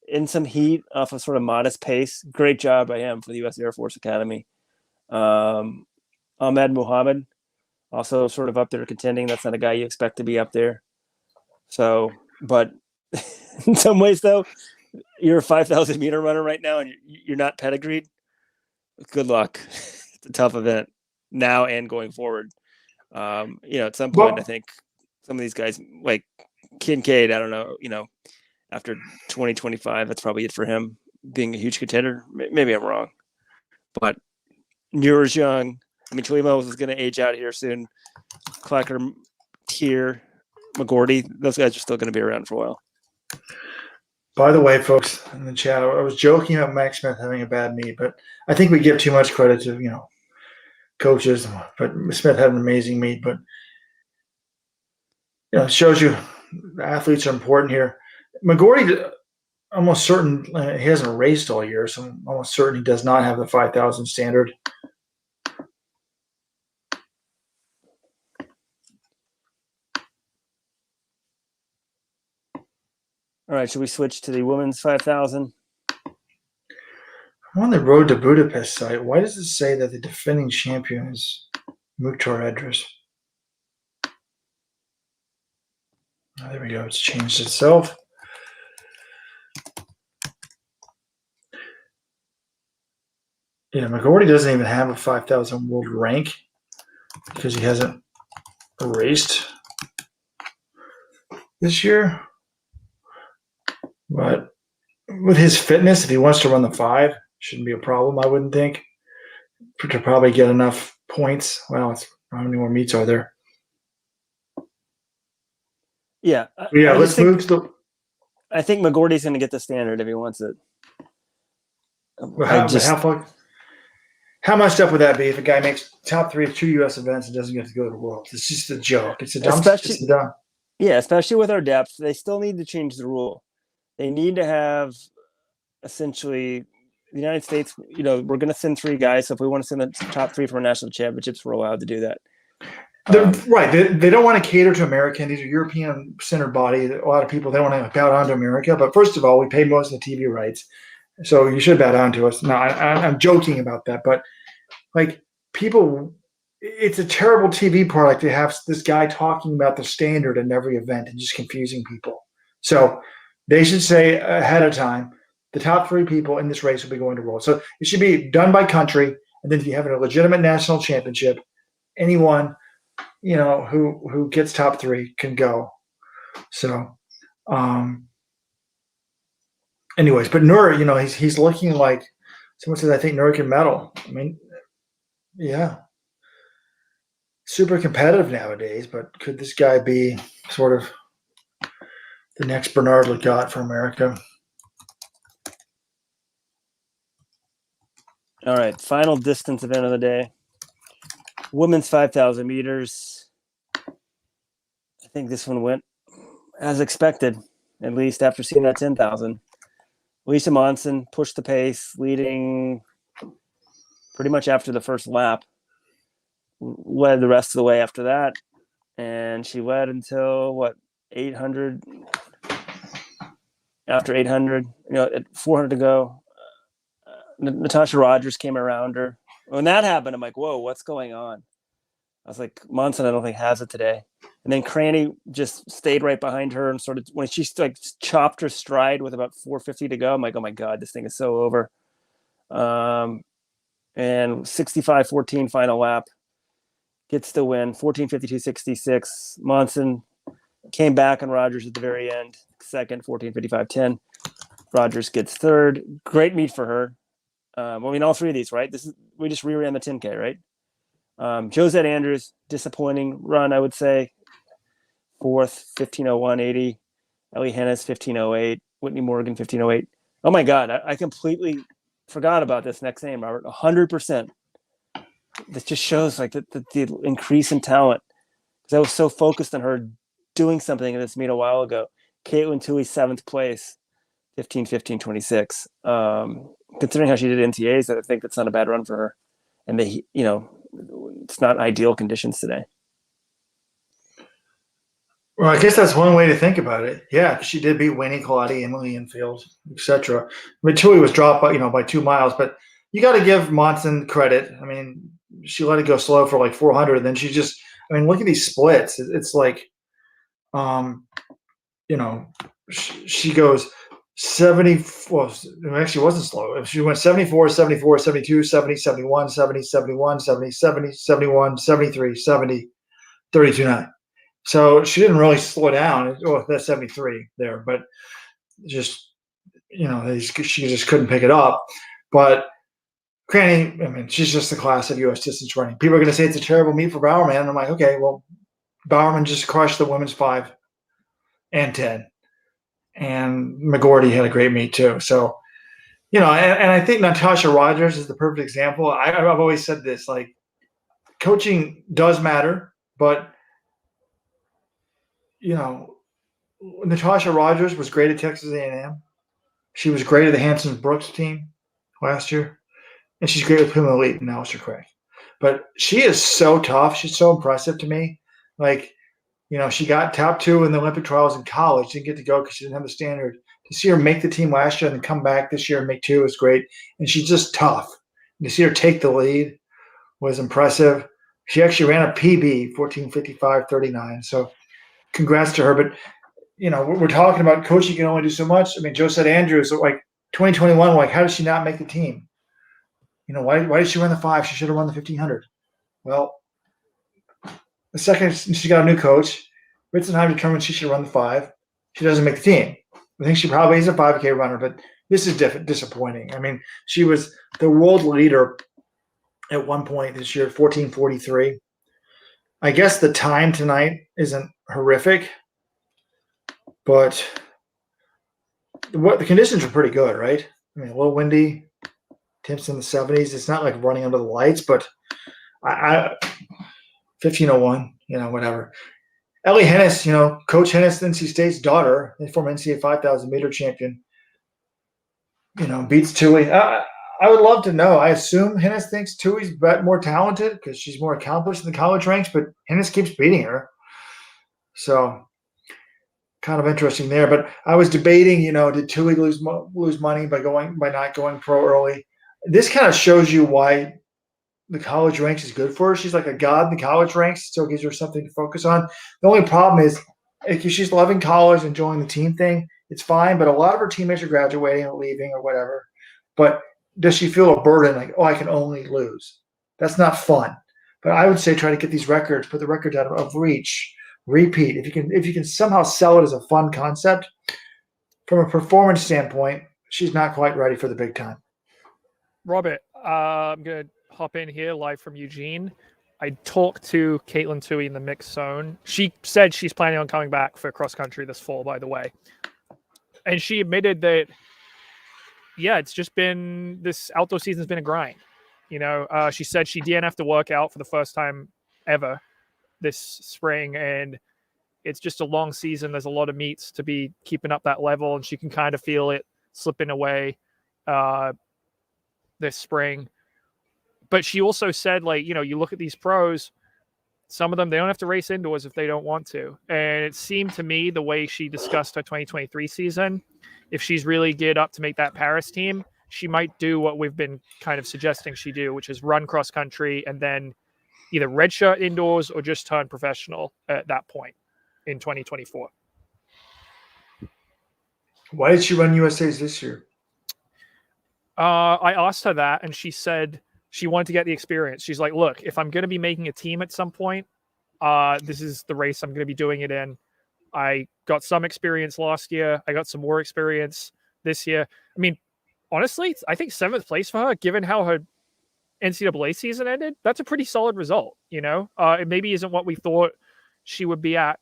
in some heat off a sort of modest pace. Great job by him for the U.S. Air Force Academy. Ahmed Muhammad, also sort of up there contending. That's not a guy you expect to be up there. So, but in some ways, though, you're a 5,000 meter runner right now, and you're not pedigreed. Good luck. It's a tough event now and going forward. At some point, I think some of these guys, like Kincaid, I don't know, after 2025, that's probably it for him, being a huge contender. Maybe I'm wrong. But Muir's young. I mean, Chelimo is going to age out here soon. Klecker, Tier, McGorty, those guys are still going to be around for a while.
By the way, folks in the chat, I was joking about Mike Smith having a bad meet, but I think we give too much credit to coaches. But Smith had an amazing meet, but it shows you the athletes are important here. McGorty, almost certain he hasn't raced all year, so I'm almost certain he does not have the 5,000 standard.
All right, should we switch to the women's 5,000?
I'm on the Road to Budapest site. Why does it say that the defending champion is Mukhtar Edris? Oh, there we go. It's changed itself. Yeah, McGorty doesn't even have a 5,000 world rank because he hasn't raced this year. But with his fitness, if he wants to run the 5, shouldn't be a problem, I wouldn't think, to probably get enough points. Well, how many more meets are there?
Yeah.
Let's move to the.
I think McGorty's going to get the standard if he wants it.
How messed up would that be if a guy makes top 3 of 2 U.S. events and doesn't get to go to the World? It's just a joke. It's a dumb.
Yeah, especially with our depth, they still need to change the rule. They need to have essentially the United States. We're going to send 3 guys. So if we want to send the top 3 for national championships, we're allowed to do that.
Right. They don't want to cater to American. These are European-centered body. A lot of people, they want to bow down to America. But first of all, we pay most of the TV rights. So you should bow down to us. No, I'm joking about that. But, people, it's a terrible TV product to have this guy talking about the standard in every event and just confusing people. So they should say ahead of time, the top 3 people in this race will be going to World. So it should be done by country. And then if you have a legitimate national championship, anyone – who gets top 3 can go. So, anyways, but Nur, he's looking like someone says, I think Nur can medal. I mean, yeah, super competitive nowadays, but could this guy be sort of the next Bernard Lagat for America?
All right, final distance event of the day. Women's 5,000 meters. I think this one went as expected, at least after seeing that 10,000. Lisa Monson pushed the pace, leading pretty much after the first lap. Led the rest of the way after that. And she led until, 800? After 800, at 400 to go. Natasha Rogers came around her. When that happened, I'm like, whoa, what's going on? I was like, Monson, I don't think has it today. And then Cranny just stayed right behind her and when she chopped her stride with about 450 to go, I'm like, oh my God, this thing is so over. And 65-14 final lap gets the win, 14:52.66. Monson came back on Rogers at the very end, second, 14:55.10. Rogers gets third. Great meet for her. All 3 of these, right? We just reran the 10K, right? Josette Andrews, disappointing run, I would say. 4th, 15:01.80. Ellie Hennis, 15:08. Whitney Morgan, 15:08. Oh my God, I completely forgot about this next name, Robert. 100%. This just shows the increase in talent. Because I was so focused on her doing something in this meet a while ago. Caitlin Toohey, 7th place, 15:15.26. Considering how she did NTAs, I think that's not a bad run for her. And it's not ideal conditions today.
Well, I guess that's one way to think about it. Yeah, she did beat Winnie, Claudia, Emily Infield, etc. Toohey was dropped by 2 miles, but you got to give Monson credit. I mean, she let it go slow for 400, and then she just – look at these splits. It's like, she goes – 70, well, it actually wasn't slow. She went 74, 74, 72, 70, 71, 70, 71, 70, 70, 71, 73, 70, 32.9. So she didn't really slow down. Oh, that's 73 there, but just, she just couldn't pick it up. But Cranny, she's just the class of U.S. distance running. People are going to say it's a terrible meet for Bowerman. And I'm like, okay, well, Bowerman just crushed the women's 5 and 10. and McGordy had a great meet too. So, and I think Natasha Rogers is the perfect example. I've always said this, like, coaching does matter, but, Natasha Rogers was great at Texas A&M. She was great at the Hampton Brooks team last year, and she's great with Puma Elite and Alistair Craig. But she is so tough. She's so impressive to me. Like, she got top 2 in the Olympic trials in college. Didn't get to go because she didn't have the standard. To see her make the team last year and then come back this year and make 2 is great. And she's just tough. And to see her take the lead was impressive. She actually ran a PB, 14:55:39. So congrats to her. But, we're talking about coaching can only do so much. I mean, Josette Andrews, like 2021, like, how did she not make the team? Why did she run the 5? She should have run the 1500. Well, the second she got a new coach, Ritzenheim determined she should run the 5. She doesn't make the team. I think she probably is a 5K runner, but this is disappointing. I mean, she was the world leader at one point this year, 14:43. I guess the time tonight isn't horrific, but the conditions are pretty good, right? I mean, a little windy, temps in the 70s. It's not like running under the lights, but I 15:01, whatever. Ellie Hennis, Coach Hennis, NC State's daughter, the former NCAA 5,000 meter champion, beats Tui. I would love to know. I assume Hennis thinks Tui's more talented because she's more accomplished in the college ranks, but Hennis keeps beating her. So kind of interesting there. But I was debating, did Tui lose money by not going pro early? This kind of shows you why the college ranks is good for her. She's like a god in the college ranks, still gives her something to focus on. The only problem is if she's loving college, enjoying the team thing, it's fine. But a lot of her teammates are graduating or leaving or whatever. But does she feel a burden like, I can only lose? That's not fun. But I would say try to get these records, put the record out of reach, repeat. If you can somehow sell it as a fun concept, from a performance standpoint, she's not quite ready for the big time.
Robert, I'm going to hop in here live from Eugene. I talked to Caitlin Tui in the mixed zone. She said she's planning on coming back for cross country this fall, by the way. And she admitted that, it's just been, this outdoor season's been a grind. She said she didn't have to work out for the first time ever this spring. And it's just a long season. There's a lot of meets to be keeping up that level. And she can kind of feel it slipping away this spring. But she also said, you look at these pros, some of them, they don't have to race indoors if they don't want to. And it seemed to me the way she discussed her 2023 season, if she's really geared up to make that Paris team, she might do what we've been kind of suggesting she do, which is run cross country and then either redshirt indoors or just turn professional at that point in 2024.
Why did she run USA's this year?
I asked her that, and she said she wanted to get the experience. She's like, look, if I'm going to be making a team at some point, this is the race I'm going to be doing it in. I got some experience last year. I got some more experience this year. I mean, honestly, I think 7th place for her, given how her NCAA season ended, that's a pretty solid result. It maybe isn't what we thought she would be at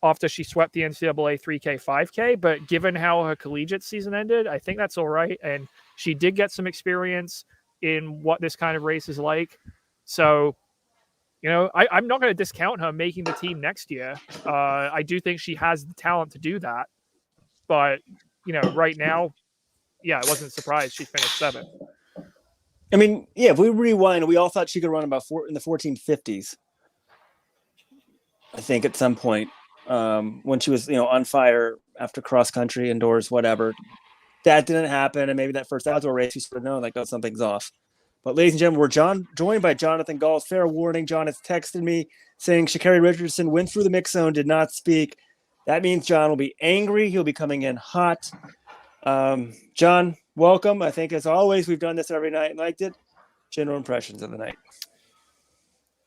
after she swept the NCAA 3K, 5K, but given how her collegiate season ended, I think that's all right. And she did get some experience in what this kind of race is like. So, I'm not going to discount her making the team next year. I do think she has the talent to do that. But, right now, I wasn't surprised she finished 7th.
I mean, if we rewind, we all thought she could run about in the 1450s. I think at some point when she was, on fire after cross country, indoors, whatever. That didn't happen. And maybe that first outdoor race, we sort of know, something's off. But ladies and gentlemen, we're joined by Jonathan Gault. Fair warning, John has texted me saying Sha'Carri Richardson went through the mix zone, did not speak. That means John will be angry. He'll be coming in hot. John, welcome. I think, as always, we've done this every night and liked it. General impressions of the night.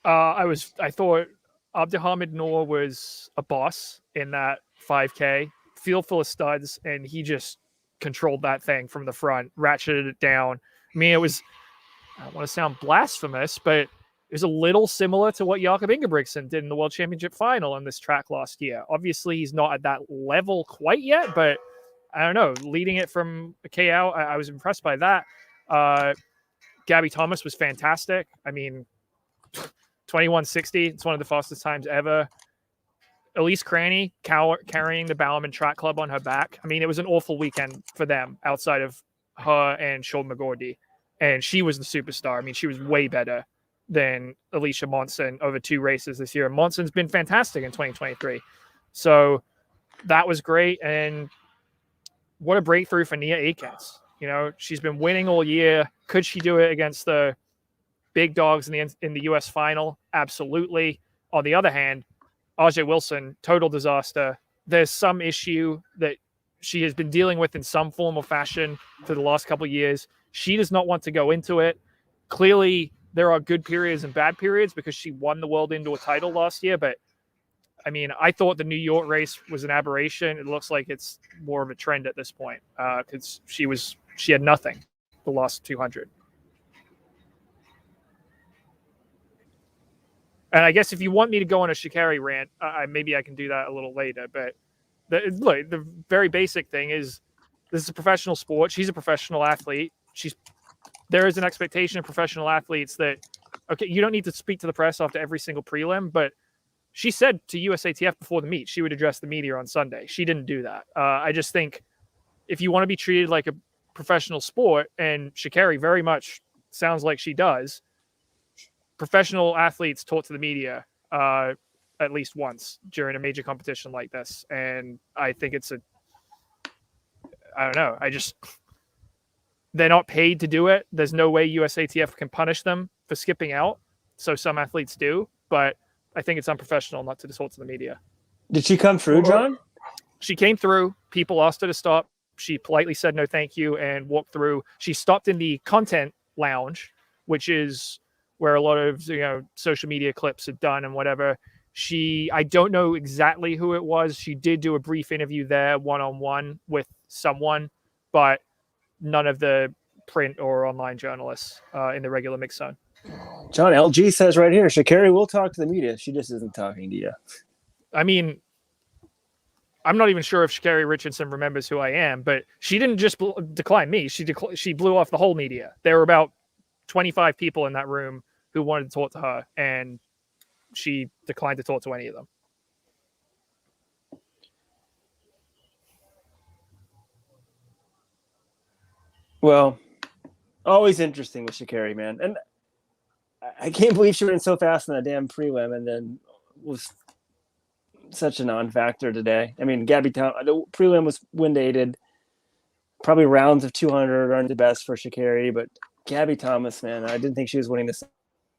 I thought Abdelhamid Noor was a boss in that 5K, field full of studs, and he just controlled that thing from the front, ratcheted it down. I mean, it was, I don't want to sound blasphemous, but it was a little similar to what Jakob Ingebrigtsen did in the World Championship final on this track last year. Obviously, he's not at that level quite yet, but I don't know, leading it from a K out. I was impressed by that. Gabby Thomas was fantastic. I mean, 21:60. It's one of the fastest times ever. Elise Cranny carrying the Bowerman Track Club on her back. I mean, it was an awful weekend for them outside of her and Sean McGordy. And she was the superstar. I mean, she was way better than Alicia Monson over 2 races this year. Monson's been fantastic in 2023. So that was great. And what a breakthrough for Nia Akins. You know, she's been winning all year. Could she do it against the big dogs in the U.S. final? Absolutely. On the other hand, Ajay Wilson, total disaster. There's some issue that she has been dealing with in some form or fashion for the last couple of years. She does not want to go into it. Clearly, there are good periods and bad periods because she won the world indoor title last year. But, I mean, I thought the New York race was an aberration. It looks like it's more of a trend at this point because she had nothing the last 200. And I guess if you want me to go on a Sha'Carri rant, maybe I can do that a little later. But the very basic thing is this is a professional sport. She's a professional athlete. There is an expectation of professional athletes that, okay, you don't need to speak to the press after every single prelim, but she said to USATF before the meet she would address the media on Sunday. She didn't do that. I just think if you want to be treated like a professional sport, and Sha'Carri very much sounds like she does, professional athletes talk to the media at least once during a major competition like this. And I think I don't know. They're not paid to do it. There's no way USATF can punish them for skipping out. So some athletes do, but I think it's unprofessional not to talk to the media.
Did she come through, John?
She came through. People asked her to stop. She politely said no thank you and walked through. She stopped in the content lounge, which is where a lot of social media clips are done and whatever. I don't know exactly who it was. She did do a brief interview there one-on-one with someone, but none of the print or online journalists in the regular mix zone.
John, LG says right here, Sha'Carri will talk to the media. She just isn't talking to you.
I mean, I'm not even sure if Sha'Carri Richardson remembers who I am, but she didn't just decline me. She blew off the whole media. There were about 25 people in that room who wanted to talk to her, and she declined to talk to any of them.
Well, always interesting with Sha'Carri, man. And I can't believe she went so fast in that damn prelim and then was such a non-factor today. I mean, Gabby Thomas, the prelim was wind-aided. Probably rounds of 200 aren't the best for Sha'Carri, but Gabby Thomas, man, I didn't think she was winning this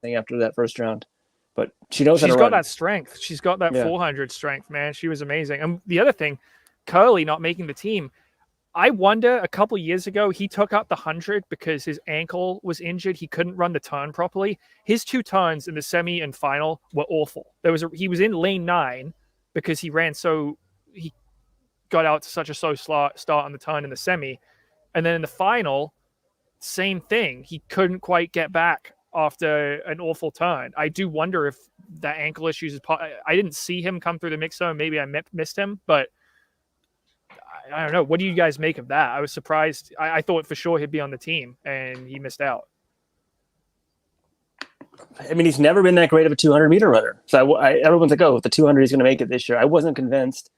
thing after that first round. But she knows how to run.
She's got that strength. She's got that 400 strength, man. She was amazing. And the other thing, Curly not making the team, I wonder, a couple years ago, he took out the 100 because his ankle was injured. He couldn't run the turn properly. His 2 turns in the semi and final were awful. He was in lane 9 because he got out to such a slow start on the turn in the semi. And then in the final, same thing. He couldn't quite get back after an awful turn. I do wonder if that ankle issues is I didn't see him come through the mix zone. Maybe I missed him, but I don't know. What do you guys make of that? I was surprised. I thought for sure he'd be on the team, and he missed out.
I mean, he's never been that great of a 200-meter runner. So everyone's like, oh, the 200 he's going to make it this year. I wasn't convinced.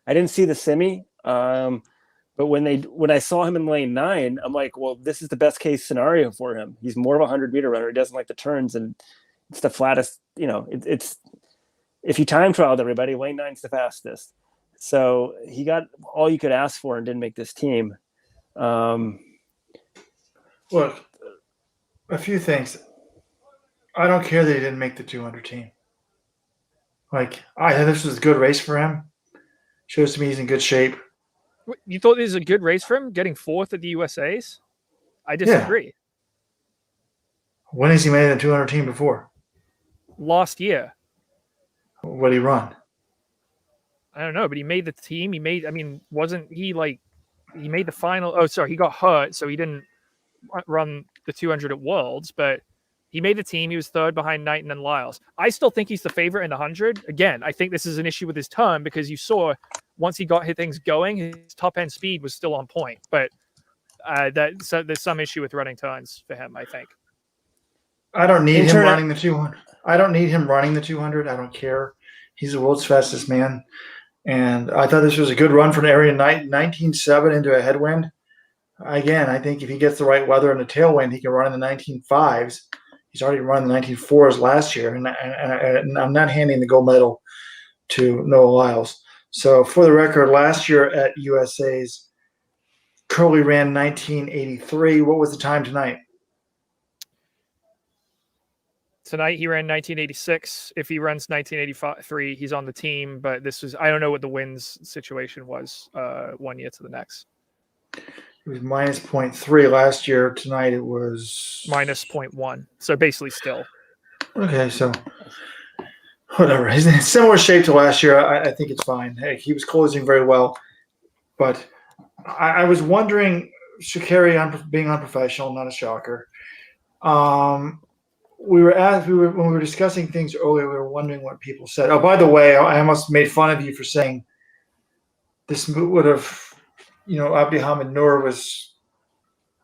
I didn't see the semi, but when I saw him in lane 9, I'm like, well, this is the best case scenario for him. He's more of a 100-meter runner. He doesn't like the turns, and it's the flattest. It's if you time trialed everybody, lane 9's the fastest. So he got all you could ask for and didn't make this team.
Look, a few things. I don't care that he didn't make the 200 team. Like, I think this was a good race for him. Shows to me he's in good shape.
You thought this was a good race for him, getting 4th at the USAs? I disagree.
Yeah. When has he made the 200 team before?
Last year.
What did he run?
I don't know, but he made the team. Wasn't he he made the final? Oh, sorry, he got hurt, so he didn't run the 200 at Worlds, but he made the team. He was 3rd behind Knighton and Lyles. I still think he's the favorite in the 100. Again, I think this is an issue with his turn because you saw once he got his things going, his top end speed was still on point. But so there's some issue with running times for him, I think.
I don't need him running the 200. I don't need him running the 200. I don't care. He's the world's fastest man. And I thought this was a good run for an area 19.7 into a headwind. Again, I think if he gets the right weather and a tailwind, he can run in the 19.5s. He's already run the 19.4s last year. And I'm not handing the gold medal to Noah Lyles. So for the record, last year at USA's, Curly ran 1983. What was the time tonight?
Tonight he ran 1986. If he runs 1983, he's on the team. But this was, I don't know what the wins situation was 1 year to the next.
It was minus 0.3 last year. Tonight it was
minus 0.1. So basically still.
Okay, so whatever. He's in similar shape to last year. I think it's fine. Hey, he was closing very well. But I was wondering, Sha'Carri being unprofessional, not a shocker. When we were discussing things earlier, we were wondering what people said. Oh, by the way, I almost made fun of you for saying this would have, Abdihamid Noor was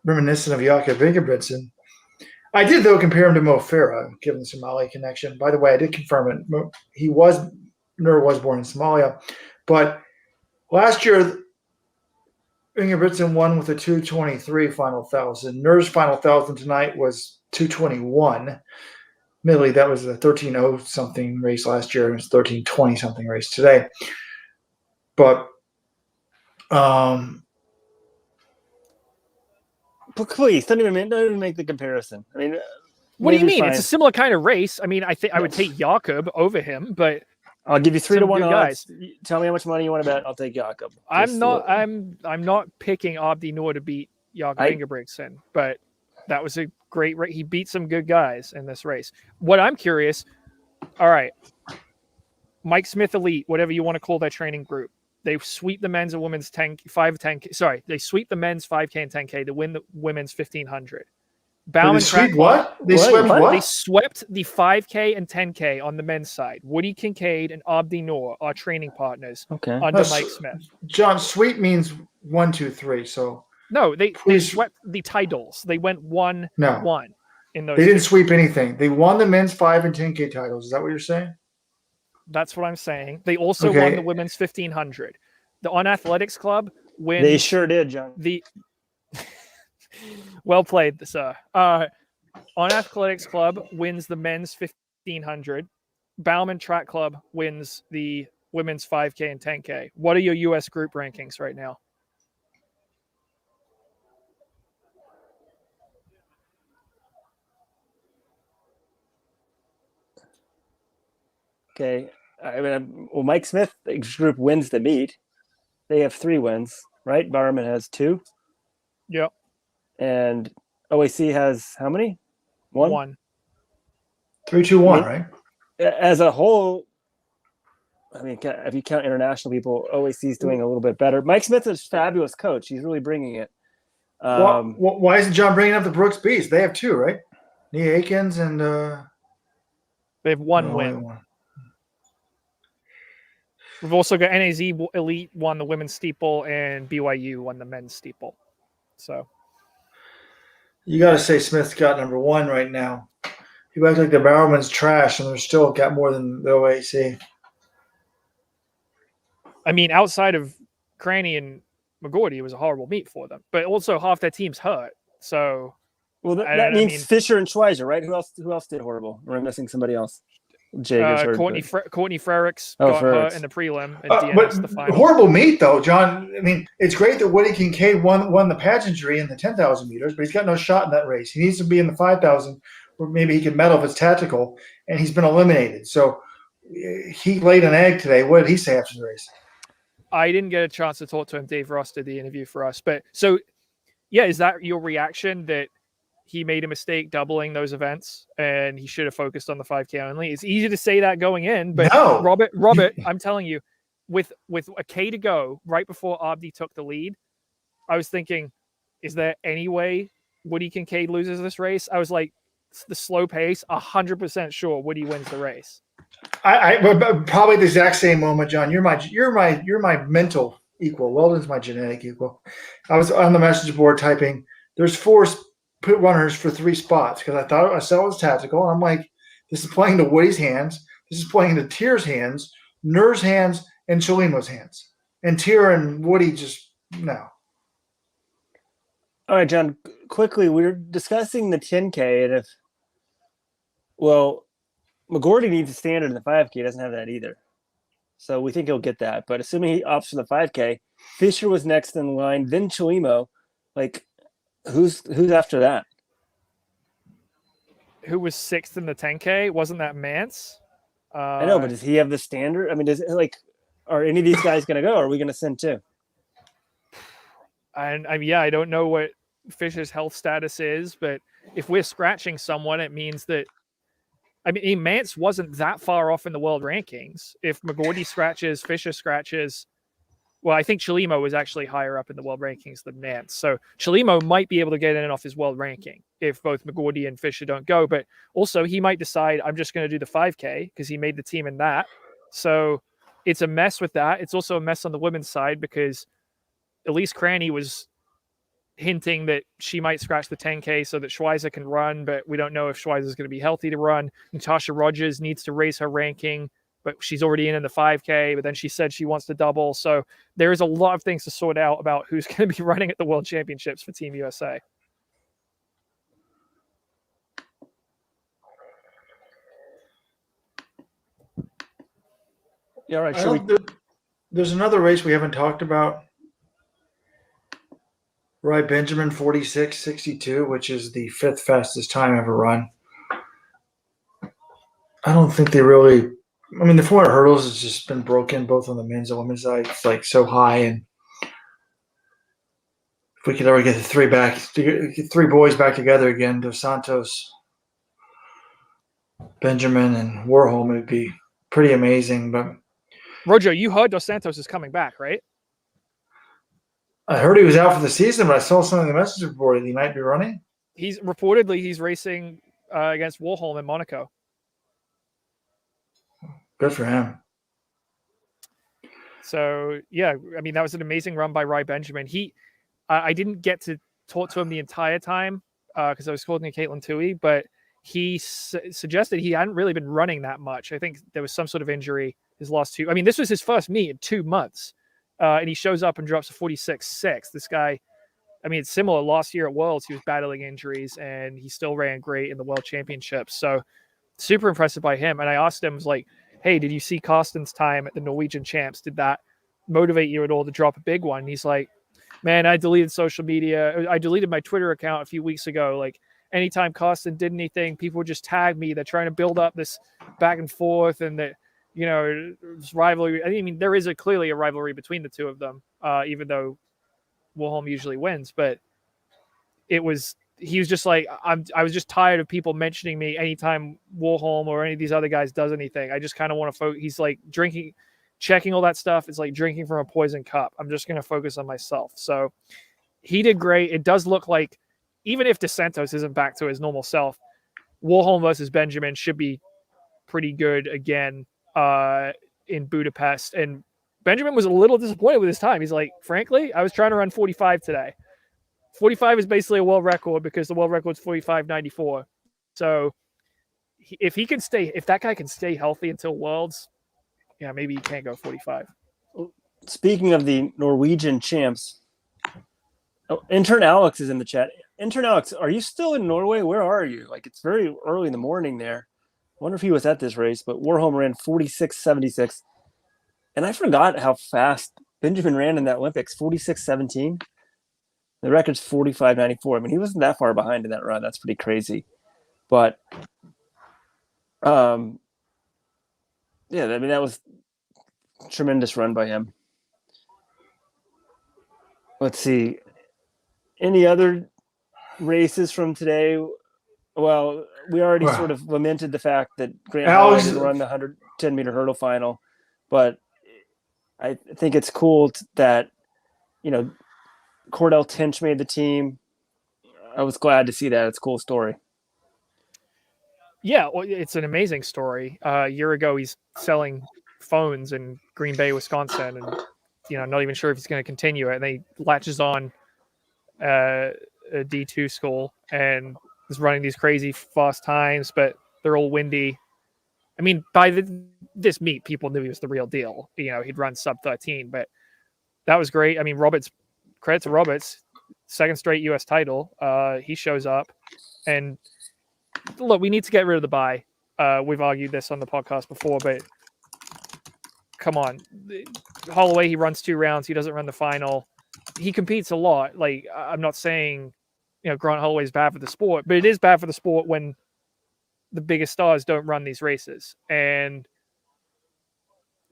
reminiscent of Jakob Ingebrigtsen. I did, though, compare him to Mo Farah, given the Somali connection. By the way, I did confirm it. Noor was born in Somalia. But last year, Ingebrigtsen won with a 2:23 final 1,000. Noor's final 1,000 tonight was 2:21. Admittedly, that was a 13:0 something race last year. It was 13:20 something race today. But
please don't even make the comparison. I mean,
what do you mean? Fine. It's a similar kind of race. I mean, I think I would take Jakob over him, but
I'll give you 3-1 odds. Tell me how much money you want to bet. I'll take Jakob.
I'm not picking Abdi Noor to beat Jakob Ingebrigtsen, but that was a great race. He beat some good guys in this race. What I'm curious, all right, Mike Smith Elite, whatever you want to call their training group, they sweep the men's and women's 10K. Sorry, they sweep the men's 5K and 10K to win the women's 1500.
They sweep what? They swept what?
They swept the 5K and 10K on the men's side. Woody Kincaid and Abdi Noor are training partners under Mike Smith.
John, sweep means 1, 2, 3. So
no, they swept the titles. They went 1-1 in those.
They didn't sweep anything. They won the men's 5 and 10K titles. Is that what you're saying?
That's what I'm saying. They also won the women's 1500. The On Athletics Club wins.
They sure did, John.
Well played, sir. On Athletics Club wins the men's 1500. Bauman Track Club wins the women's 5K and 10K. What are your U.S. group rankings right now?
Okay. I mean, well, Mike Smith group wins the meet. They have 3 wins, right? Barman has 2.
Yep.
And OAC has how many? 1.
3, 2, 1, right?
As a whole, I mean, if you count international people, OAC is doing a little bit better. Mike Smith is a fabulous coach. He's really bringing it.
Why isn't John bringing up the Brooks Beast? They have 2, right? Nia Akins and
they have 1 win. We've also got NAZ Elite won the women's steeple and BYU won the men's steeple. So
you got to say Smith's got number 1 right now. You act like the Bowerman's trash, and they're still got more than the OAC.
I mean, outside of Cranny and McGordy, it was a horrible meet for them. But also half their team's hurt. So,
well, that means Fisher and Schweizer, right? Who else did horrible? Or am I missing somebody else?
Courtney Frericks got hurt in the prelim and DNS the final.
Horrible meet, though, John. I mean, it's great that Woody Kincaid won the pageantry in the 10,000 meters, but he's got no shot in that race. He needs to be in the 5,000, where maybe he can medal if it's tactical, and he's been eliminated. So he laid an egg today. What did he say after the race?
I didn't get a chance to talk to him. Dave Ross did the interview for us. But so, yeah, is that your reaction that he made a mistake doubling those events and he should have focused on the 5K only? It's easy to say that going in, but no. Robert, I'm telling you, with a K to go right before Abdi took the lead, I was thinking, is there any way Woody Kincaid loses this race? I was like, the slow pace, 100% sure Woody wins the race.
but probably the exact same moment, John. You're my mental equal. Weldon's my genetic equal. I was on the message board typing. There's 4 put runners for 3 spots because I saw it was tactical. And I'm like, this is playing to Woody's hands. This is playing to Tier's hands, Nur's hands, and Chalimo's hands. And Tier and Woody just no.
All right, John. Quickly, we were discussing the 10K, and McGordy needs a standard in the 5K. He doesn't have that either. So we think he'll get that. But assuming he opts for the 5K, Fisher was next in line, then Chalimo. Like, who's after that?
Who was 6th in the 10K? Wasn't that Mance?
I know, but does he have the standard? I mean, are any of these guys going to go? Or are we going to send 2?
And I don't know what Fisher's health status is, but if we're scratching someone, it means that Mance wasn't that far off in the world rankings. If McGordy scratches, Fisher scratches. Well, I think Chalimo was actually higher up in the world rankings than Mance. So Chalimo might be able to get in off his world ranking if both McGordy and Fisher don't go. But also he might decide, I'm just going to do the 5K because he made the team in that. So it's a mess with that. It's also a mess on the women's side because Elise Cranny was hinting that she might scratch the 10K so that Schweizer can run, but we don't know if Schweizer is going to be healthy to run. Natasha Rogers needs to raise her ranking, but she's already in the 5K, but then she said she wants to double. So there's a lot of things to sort out about who's going to be running at the World Championships for Team USA.
Yeah, all right.
There's another race we haven't talked about. Roy Benjamin 46.62, which is the 5th fastest time ever run. I don't think they really. I mean, the 400 hurdles has just been broken both on the men's and women's side. It's like so high, and if we could ever get the 3 boys back together again, Dos Santos, Benjamin, and Warholm, it'd be pretty amazing. But
Rojo, you heard Dos Santos is coming back, right?
I heard he was out for the season, but I saw something in the message board that he might be running.
He's racing against Warholm in Monaco.
Good for him.
So yeah, I mean that was an amazing run by Rai Benjamin. I didn't get to talk to him the entire time because I was talking to Caitlin Tui, but he suggested he hadn't really been running that much. I think there was some sort of injury his last 2. I mean, this was his first meet in 2 months. And he shows up and drops a 46.6. This guy, I mean, it's similar. Last year at Worlds, he was battling injuries, and he still ran great in the World Championships. So super impressed by him. And I asked him, was like, hey, did you see Carsten's time at the Norwegian Champs? Did that motivate you at all to drop a big one? And he's like, man, I deleted social media. I deleted my Twitter account a few weeks ago. Like, anytime Carsten did anything, people would just tag me. They're trying to build up this back and forth, and that, you know, rivalry. I mean, there is clearly a rivalry between the two of them, even though Warholm usually wins. But he was just like, I was just tired of people mentioning me anytime Warholm or any of these other guys does anything. I just kind of want to focus. He's like checking all that stuff. It's like drinking from a poison cup. I'm just going to focus on myself. So he did great. It does look like, even if Dos Santos isn't back to his normal self, Warholm versus Benjamin should be pretty good again in Budapest. And Benjamin was a little disappointed with his time. He's like, frankly, I was trying to run 45 today. 45 is basically a world record because the world record is 45.94. So if that guy can stay healthy until Worlds, yeah, maybe he can't go 45.
Speaking of the Norwegian champs, intern Alex is in the chat. Intern Alex, are you still in Norway? Where are you? Like, it's very early in the morning there. I wonder if he was at this race, but Warholm ran 46.76. And I forgot how fast Benjamin ran in that Olympics, 46.17. The record's 45.94. I mean, he wasn't that far behind in that run. That's pretty crazy. But, yeah, I mean, that was a tremendous run by him. Let's see. Any other races from today? Well, we already sort of lamented the fact that Grant Holloway didn't run the 110-meter hurdle final, but I think it's cool that, you know, Cordell Tinch made the team. I was glad to see that. It's a cool story.
Yeah, well, it's an amazing story. A year ago, he's selling phones in Green Bay, Wisconsin, and not even sure if he's going to continue it. And he latches on a D2 school and is running these crazy fast times, but they're all windy. I mean, by this meet, people knew he was the real deal. He'd run sub 13, but that was great. I mean, credit to Roberts, second straight U.S. title. He shows up, and look, we need to get rid of the bye. We've argued this on the podcast before, but come on. Holloway, he runs 2 rounds. He doesn't run the final. He competes a lot. Like, I'm not saying, Grant Holloway is bad for the sport, but it is bad for the sport when the biggest stars don't run these races. And,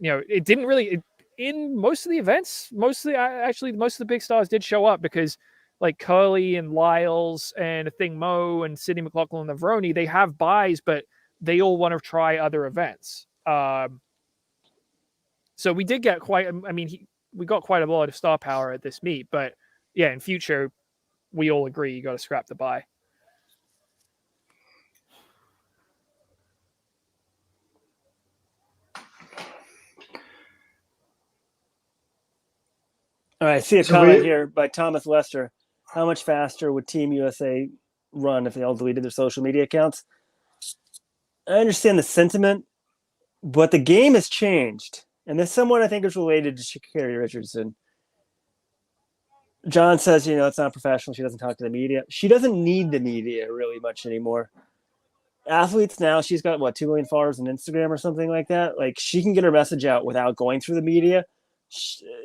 it didn't really, in most of the events, most of the big stars did show up because like Curly and Lyles and Thing Mo and Sidney McLaughlin and Navroni, they have buys, but they all want to try other events. So we did get we got quite a lot of star power at this meet, but yeah, in future, we all agree you got to scrap the buy.
All right, I see a comment here by Thomas Lester. How much faster would Team USA run if they all deleted their social media accounts? I understand the sentiment, but the game has changed. And this someone I think is related to Sha'Carri Richardson. John says, it's not professional. She doesn't talk to the media. She doesn't need the media really much anymore. Athletes now, she's got, 2 million followers on Instagram or something like that. Like, she can get her message out without going through the media.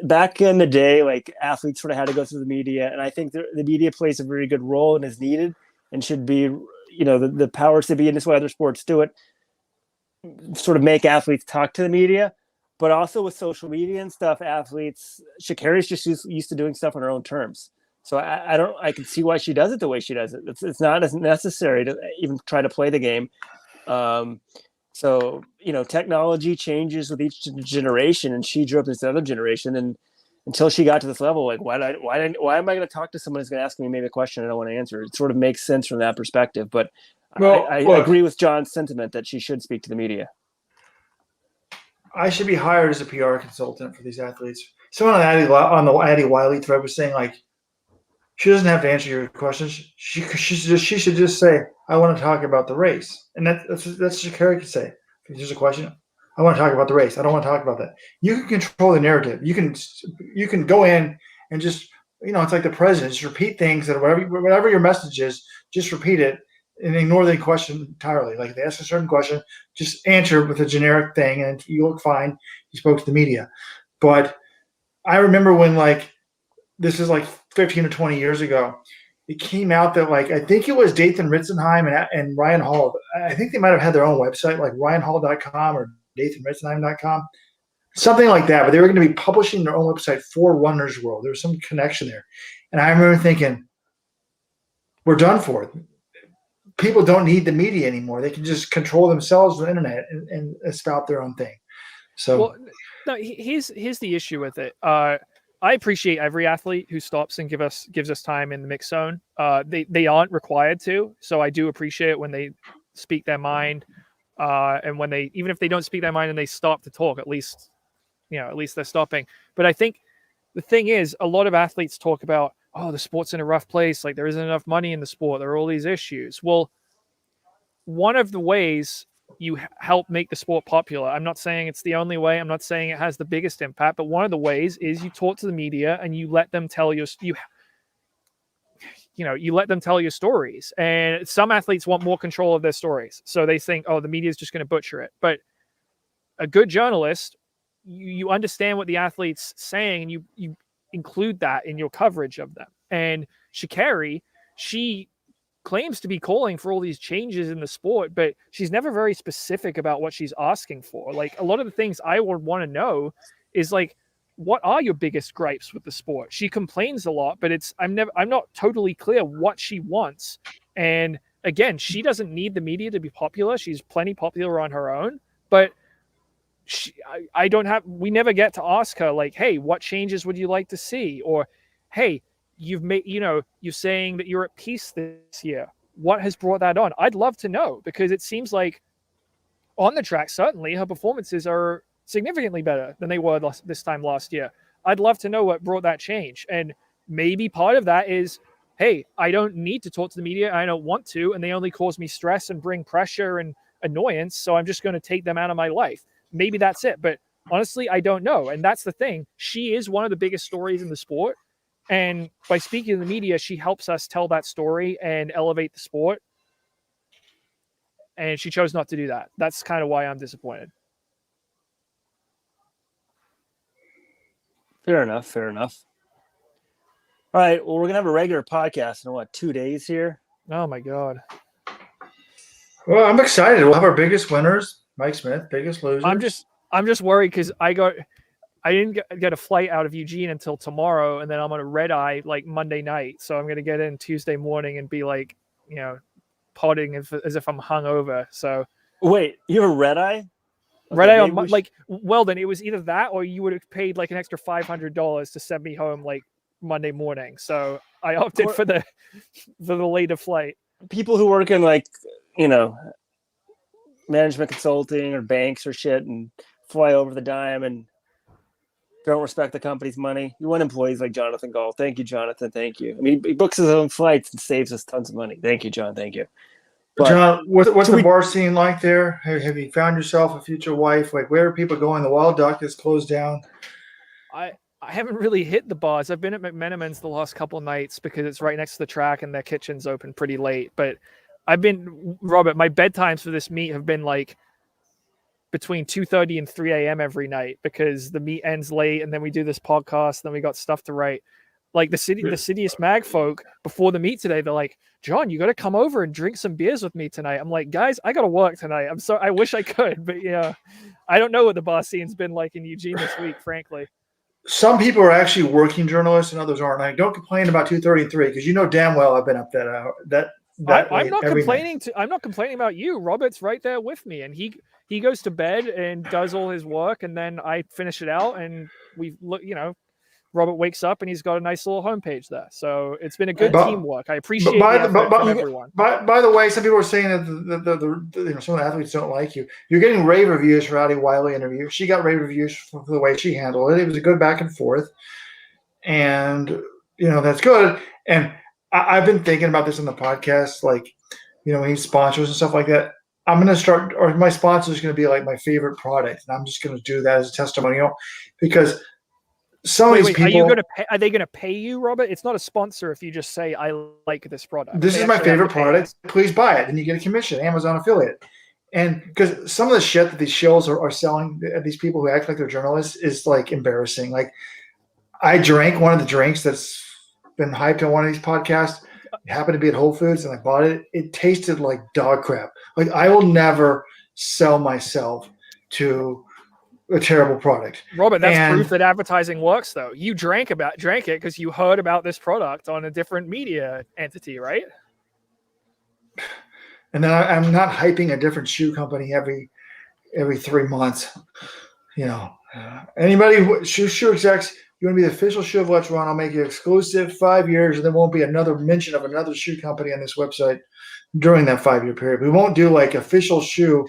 Back in the day, like, athletes sort of had to go through the media. And I think the media plays a very good role and is needed and should be, the powers to be, and this way other sports do it, sort of make athletes talk to the media. But also with social media and stuff, Sha'Carri's just used to doing stuff on her own terms. So I can see why she does it the way she does it. It's not as necessary to even try to play the game. So, technology changes with each generation, and she grew up in this other generation. And until she got to this level, like, why am I going to talk to someone who's going to ask me maybe a question I don't want to answer? It sort of makes sense from that perspective. But I agree with John's sentiment that she should speak to the media.
I should be hired as a PR consultant for these athletes. Someone on the Addie Wiley thread was saying, like, she doesn't have to answer your questions. She should just say, I want to talk about the race. And that's Sha'Carri could say. If there's a question, I want to talk about the race. I don't want to talk about that. You can control the narrative. You can go in and just, it's like the president. Just repeat things that whatever your message is, just repeat it and ignore the question entirely. Like, if they ask a certain question, just answer with a generic thing and you look fine. You spoke to the media. But I remember when, like, this is like 15 or 20 years ago, it came out that, like, I think it was Dathan Ritzenheim and Ryan Hall. I think they might have had their own website, like ryanhall.com or dathanritzenheim.com, something like that. But they were going to be publishing their own website for Runner's World. There was some connection there. And I remember thinking, we're done for it. People don't need the media anymore. They can just control themselves with the internet and spout their own thing. So,
well, no, here's the issue with it. I appreciate every athlete who stops and gives us time in the mix zone. They aren't required to, so I do appreciate it when they speak their mind, and when even if they don't speak their mind and they stop to talk, at least they're stopping. But I think the thing is, a lot of athletes talk about, oh, the sport's in a rough place, like there isn't enough money in the sport, there are all these issues. Well, one of the ways you help make the sport popular, I'm not saying it's the only way, I'm not saying it has the biggest impact, but one of the ways is you talk to the media and you let them tell you let them tell your stories. And some athletes want more control of their stories, so they think, oh, the media is just going to butcher it. But a good journalist, you understand what the athlete's saying, and you include that in your coverage of them. And Sha'Carri, she claims to be calling for all these changes in the sport, but she's never very specific about what she's asking for. Like, a lot of the things I would want to know is, like, what are your biggest gripes with the sport? She complains a lot, but I'm not totally clear what she wants. And again, she doesn't need the media to be popular. She's plenty popular on her own, but we never get to ask her, like, hey, what changes would you like to see? Or, hey, you're saying that you're at peace this year. what has brought that on? I'd love to know, because it seems like on the track, certainly her performances are significantly better than they were this time last year. I'd love to know what brought that change. And maybe part of that is, hey, I don't need to talk to the media. I don't want to, and they only cause me stress and bring pressure and annoyance. So I'm just going to take them out of my life. Maybe that's it. But honestly, I don't know. And that's the thing. She is one of the biggest stories in the sport. And by speaking to the media, she helps us tell that story and elevate the sport. And she chose not to do that. That's kind of why I'm disappointed.
Fair enough. Fair enough. All right. Well, we're going to have a regular podcast in 2 days here?
Oh, my God.
Well, I'm excited. We'll have our biggest winners. Mike Smith, biggest losers.
I'm just worried because I didn't get a flight out of Eugene until tomorrow, and then I'm on a red eye like Monday night. So I'm going to get in Tuesday morning and be like, potting as if I'm hungover. So
wait, you have a red eye?
Red eye on well, then it was either that or you would have paid like an extra $500 to send me home like Monday morning. So I opted for the later flight.
People who work in management consulting or banks or shit and fly over the dime and don't respect the company's money. You want employees like Jonathan Gault. Thank you, Jonathan. Thank you. I mean, he books his own flights and saves us tons of money. Thank you, John. Thank you. But,
John, what's the bar scene like there? Have you found yourself a future wife? Like, where are people going? The Wild Duck is closed down.
I haven't really hit the bars. I've been at McMenamin's the last couple of nights because it's right next to the track and their kitchen's open pretty late. But Robert, my bedtimes for this meet have been like between 2:30 and 3 a.m. every night because the meet ends late and then we do this podcast, then we got stuff to write. Like the Citius Mag folk before the meet today, they're like, John, you got to come over and drink some beers with me tonight. I'm like, guys, I got to work tonight. I wish I could, but I don't know what the bar scene's been like in Eugene this week, frankly.
Some people are actually working journalists and others aren't. I don't complain about 2:30 and 3 because damn well I've been up that hour.
I'm not complaining. I'm not complaining about you. Robert's right there with me, and he goes to bed and does all his work, and then I finish it out, and Robert wakes up and he's got a nice little homepage there. So it's been a good teamwork. I appreciate from everyone.
By the way, some people are saying that some of the athletes don't like you. You're getting rave reviews for Addie Wiley interview. She got rave reviews for the way she handled it. It was a good back and forth, and that's good. And I've been thinking about this on the podcast, like we need sponsors and stuff like that. I'm going to start, or my sponsor is going to be like my favorite product, and I'm just going to do that as a testimonial because. Some of these people,
are they going to pay you, Robert? It's not a sponsor if you just say, I like this product.
This is my favorite product. Please buy it. And you get a commission, Amazon affiliate. And because some of the shit that these shows are selling, these people who act like they're journalists, is like embarrassing. Like I drank one of the drinks that's been hyped on one of these podcasts. It happened to be at Whole Foods and I bought it. It tasted like dog crap. Like I will never sell myself to a terrible product.
Robert, that's proof that advertising works, though. You drank it because you heard about this product on a different media entity, right?
And then I'm not hyping a different shoe company every 3 months. Anybody, shoe execs, you want to be the official shoe of Let's Run, I'll make you exclusive 5 years, and there won't be another mention of another shoe company on this website during that 5-year period. We won't do like official shoe.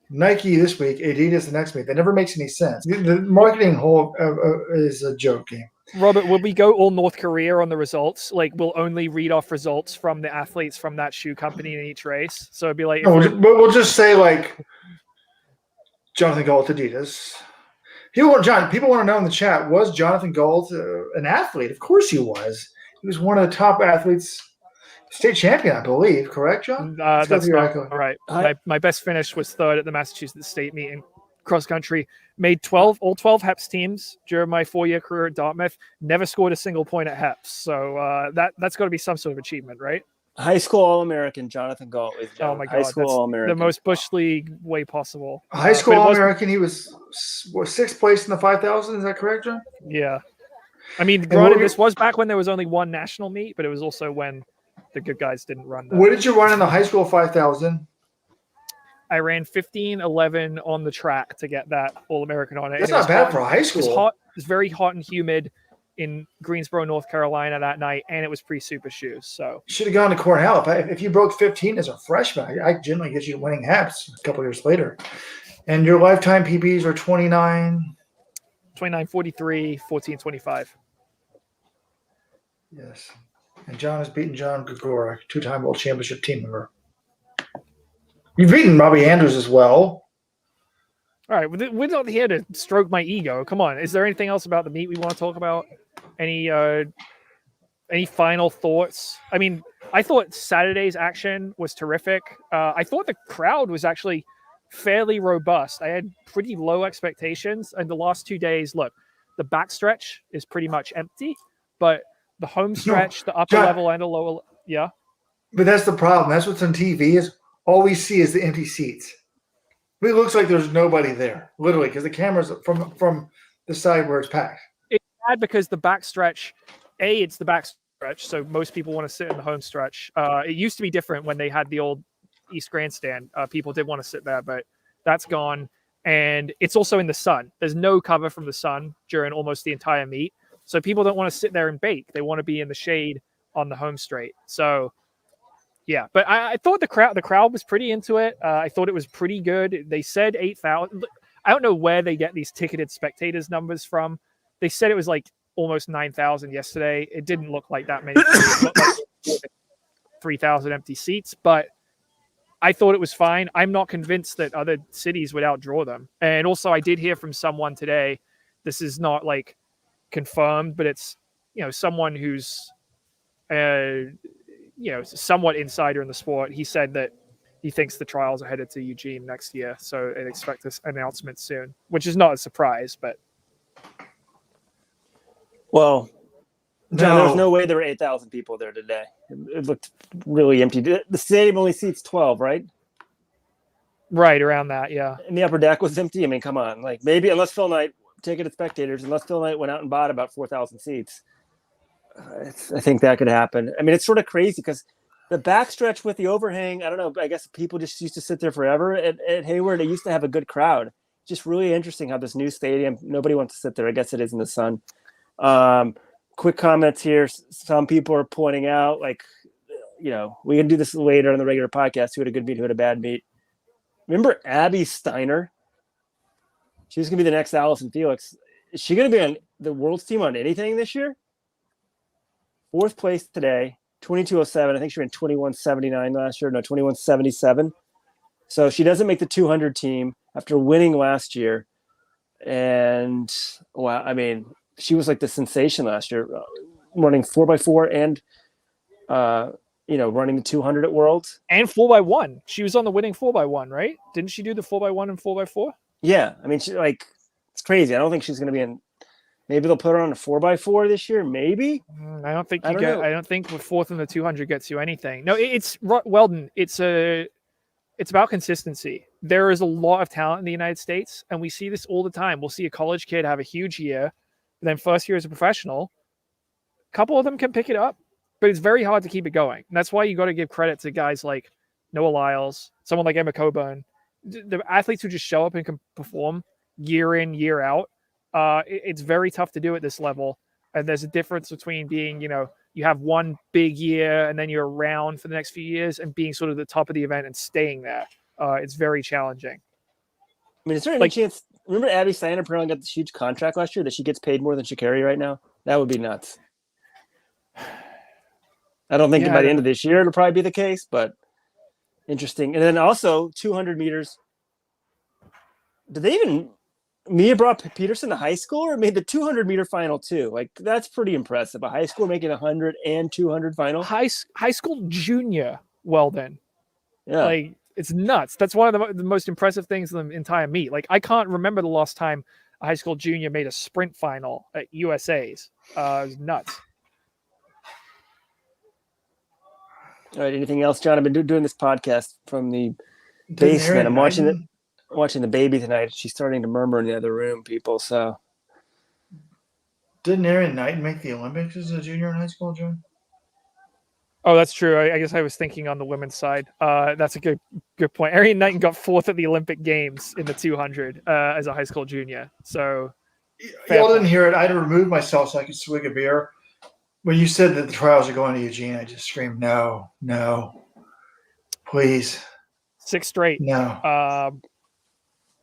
Nike this week, Adidas the next week. That never makes any sense. The marketing whole is a joke game.
Robert, will we go all North Korea on the results? Like, we'll only read off results from the athletes from that shoe company in each race. So it'd be like,
we'll just say like Jonathan Gault, Adidas. People want to know in the chat: was Jonathan Gault an athlete? Of course he was. He was one of the top athletes. State champion, I believe. Correct, John?
That's not right. My best finish was third at the Massachusetts State meet in cross country. Made all 12 HEPS teams during my 4-year career at Dartmouth. Never scored a single point at HEPS. So that's got to be some sort of achievement, right?
High school All-American Jonathan Gault.
Oh my God,
high school All-American.
The most Bush League way possible.
High school All-American. He was 6th place in the 5,000. Is that correct, John?
Yeah. I mean, granted, this was back when there was only one national meet, but it was also when the good guys didn't run that.
What did you run in the high school 5,000?
I ran 15:11 on the track to get that All-American on it.
That's not bad for a high school.
It was hot. It was very hot and humid. in Greensboro, North Carolina that night, and it was pre-super shoes. So
You should have gone to Cornell. If you broke 15 as a freshman, I generally get you winning haps a couple years later. And your lifetime PBs are 29.
29:43, 14:25.
Yes. And John has beaten John Gagora, two-time world championship team member. You've beaten Robbie Andrews as well.
All right, we're not here to stroke my ego. Come on. Is there anything else about the meet we want to talk about? Any final thoughts? I mean, I thought Saturday's action was terrific. I thought the crowd was actually fairly robust. I had pretty low expectations. And the last 2 days, look, the backstretch is pretty much empty, but the home stretch, the upper level and the lower, yeah.
But that's the problem. That's what's on TV is all we see is the empty seats. It looks like there's nobody there, literally, because the camera's from the side where it's packed.
It's bad because the backstretch, it's the backstretch, so most people want to sit in the home stretch. It used to be different when they had the old East Grandstand. People did want to sit there, but that's gone. And it's also in the sun. There's no cover from the sun during almost the entire meet. So people don't want to sit there and bake. They want to be in the shade on the home straight. So yeah, but I thought the crowd was pretty into it. I thought it was pretty good. They said 8,000. I don't know where they get these ticketed spectators numbers from. They said it was like almost 9,000 yesterday. It didn't look like that many. It looked like 3,000 empty seats, but I thought it was fine. I'm not convinced that other cities would outdraw them. And also, I did hear from someone today. This is not like confirmed, but it's someone who's somewhat insider in the sport. He said that he thinks the trials are headed to Eugene next year, so I'd expect this announcement soon, which is not a surprise. But
well, John, there's no way there were 8,000 people there today. It looked really empty. The stadium only seats 12, right?
Right around that, yeah.
And the upper deck was empty. I mean, come on, like maybe unless Phil Knight ticketed spectators, unless Phil Knight went out and bought about 4,000 seats. I think that could happen. I mean, it's sort of crazy because the backstretch with the overhang, I don't know, I guess people just used to sit there forever. At Hayward, it used to have a good crowd. Just really interesting how this new stadium, nobody wants to sit there. I guess it is in the sun. Quick comments here. Some people are pointing out, like, we can do this later on the regular podcast, who had a good meet, who had a bad meet. Remember Abby Steiner? She was going to be the next Allison Felix. Is she going to be on the world's team on anything this year? 4th place today, 22:07. I think she ran 21:79 last year. No, 21:77. So she doesn't make the 200 team after winning last year. And wow, I mean, she was like the sensation last year, running 4x4 and running the 200 at Worlds
and 4x1. She was on the winning 4x1, right? Didn't she do the 4x1 and 4x4?
Yeah, I mean, it's crazy. I don't think she's going to be in. Maybe they'll put her on a 4x4 this year. Maybe.
I don't think I don't think with 4th in the 200 gets you anything. No, it's Weldon. It's about consistency. There is a lot of talent in the United States, and we see this all the time. We'll see a college kid have a huge year, but then first year as a professional, a couple of them can pick it up, but it's very hard to keep it going. And that's why you got to give credit to guys like Noah Lyles, someone like Emma Coburn, the athletes who just show up and can perform year in, year out. It's very tough to do at this level. And there's a difference between being, you have one big year and then you're around for the next few years and being sort of the top of the event and staying there. It's very challenging.
I mean, is there any chance? Remember Abby Steiner apparently got this huge contract last year that she gets paid more than Sha'Carri right now? That would be nuts. I don't think by the end of this year it'll probably be the case, but interesting. And then also 200 meters. Did they even Mia brought Peterson to high school or made the 200 meter final too? Like, that's pretty impressive. A high school making 100 and 200 final.
High school junior. Well, then,
yeah,
like it's nuts. That's one of the most impressive things in the entire meet. Like, I can't remember the last time a high school junior made a sprint final at USA's. It was nuts.
All right. Anything else, John? I've been doing this podcast from the basement. I'm watching the baby tonight. She's starting to murmur in the other room, people. So,
didn't Erin Knighton make the Olympics as a junior in high school, John?
Oh, that's true. I guess I was thinking on the women's side. That's a good point. Erin Knighton got 4th at the Olympic Games in the 200 as a high school junior. So,
Y'all didn't hear it. I had to remove myself so I could swig a beer. When you said that the trials are going to Eugene, I just screamed, no, please.
6 straight.
No.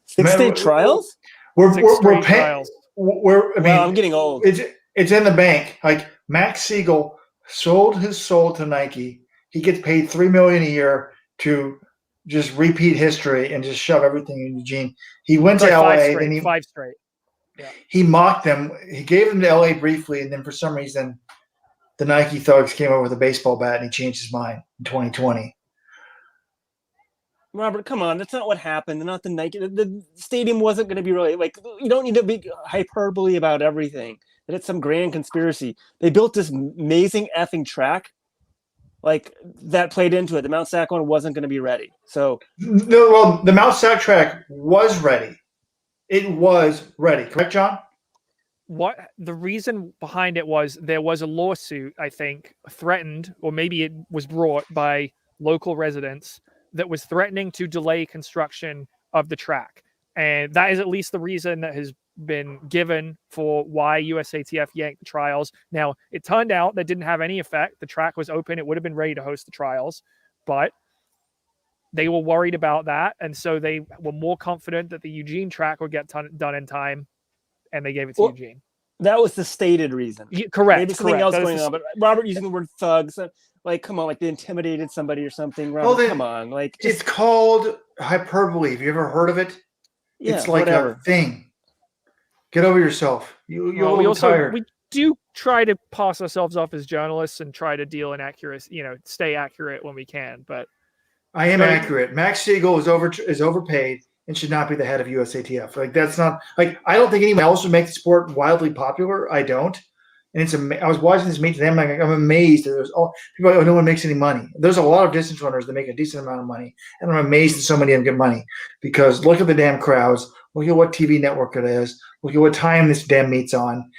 6 state trials?
We're
6 straight
paying.
trials.
I'm getting old.
It's in the bank. Like Max Siegel sold his soul to Nike. He gets paid $3 million a year to just repeat history and just shove everything in Eugene. He went to LA.
5 straight. Yeah.
He mocked them. He gave them to LA briefly, and then for some reason, the Nike thugs came over with a baseball bat, and he changed his mind in 2020.
Robert, come on. That's not what happened. They're not the Nike. The stadium wasn't going to be really like. You don't need to be hyperbole about everything. That it's some grand conspiracy. They built this amazing effing track, like that played into it. The Mount Sac one wasn't going to be ready. So
no, well, the Mount Sac track was ready. It was ready, correct, John?
What the reason behind it was there was a lawsuit, I think, threatened, or maybe it was brought by local residents that was threatening to delay construction of the track. And that is at least the reason that has been given for why USATF yanked the trials. Now, it turned out that didn't have any effect. The track was open. It would have been ready to host the trials, but they were worried about that. And so they were more confident that the Eugene track would get done in time, and they gave it to Eugene.
That was the stated reason.
Correct.
Maybe something else going on, but Robert using the word thugs, like, come on, like they intimidated somebody or something. Robert, come on. Like,
it's called hyperbole. Have you ever heard of it?
Yeah,
it's like a thing. Get over yourself. You're a little tired.
We do try to pass ourselves off as journalists and try to deal in accuracy, stay accurate when we can. But
I am accurate. Max Siegel is overpaid and should not be the head of USATF. Like, that's not like, I don't think anyone else would make the sport wildly popular. I don't. And I was watching this meet today. I'm amazed that there's people like, oh, no one makes any money. There's a lot of distance runners that make a decent amount of money, and I'm amazed that so many of them get money because look at the damn crowds. Look at what TV network it is. Look at what time this damn meet's on.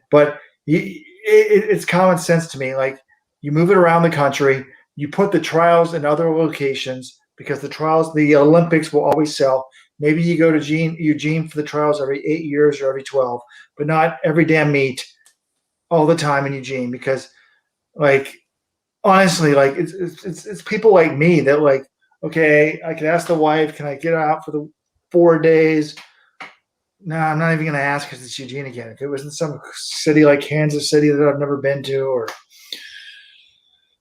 But it's common sense to me. Like, you move it around the country. You put the trials in other locations because the Olympics will always sell. Maybe you go to Eugene for the trials every 8 years or every 12, but not every damn meet all the time in Eugene, because, like, honestly, like it's people like me that, like, okay, I could ask the wife, can I get out for the 4 days? No, I'm not even going to ask because it's Eugene again. If it was in some city like Kansas City that I've never been to, or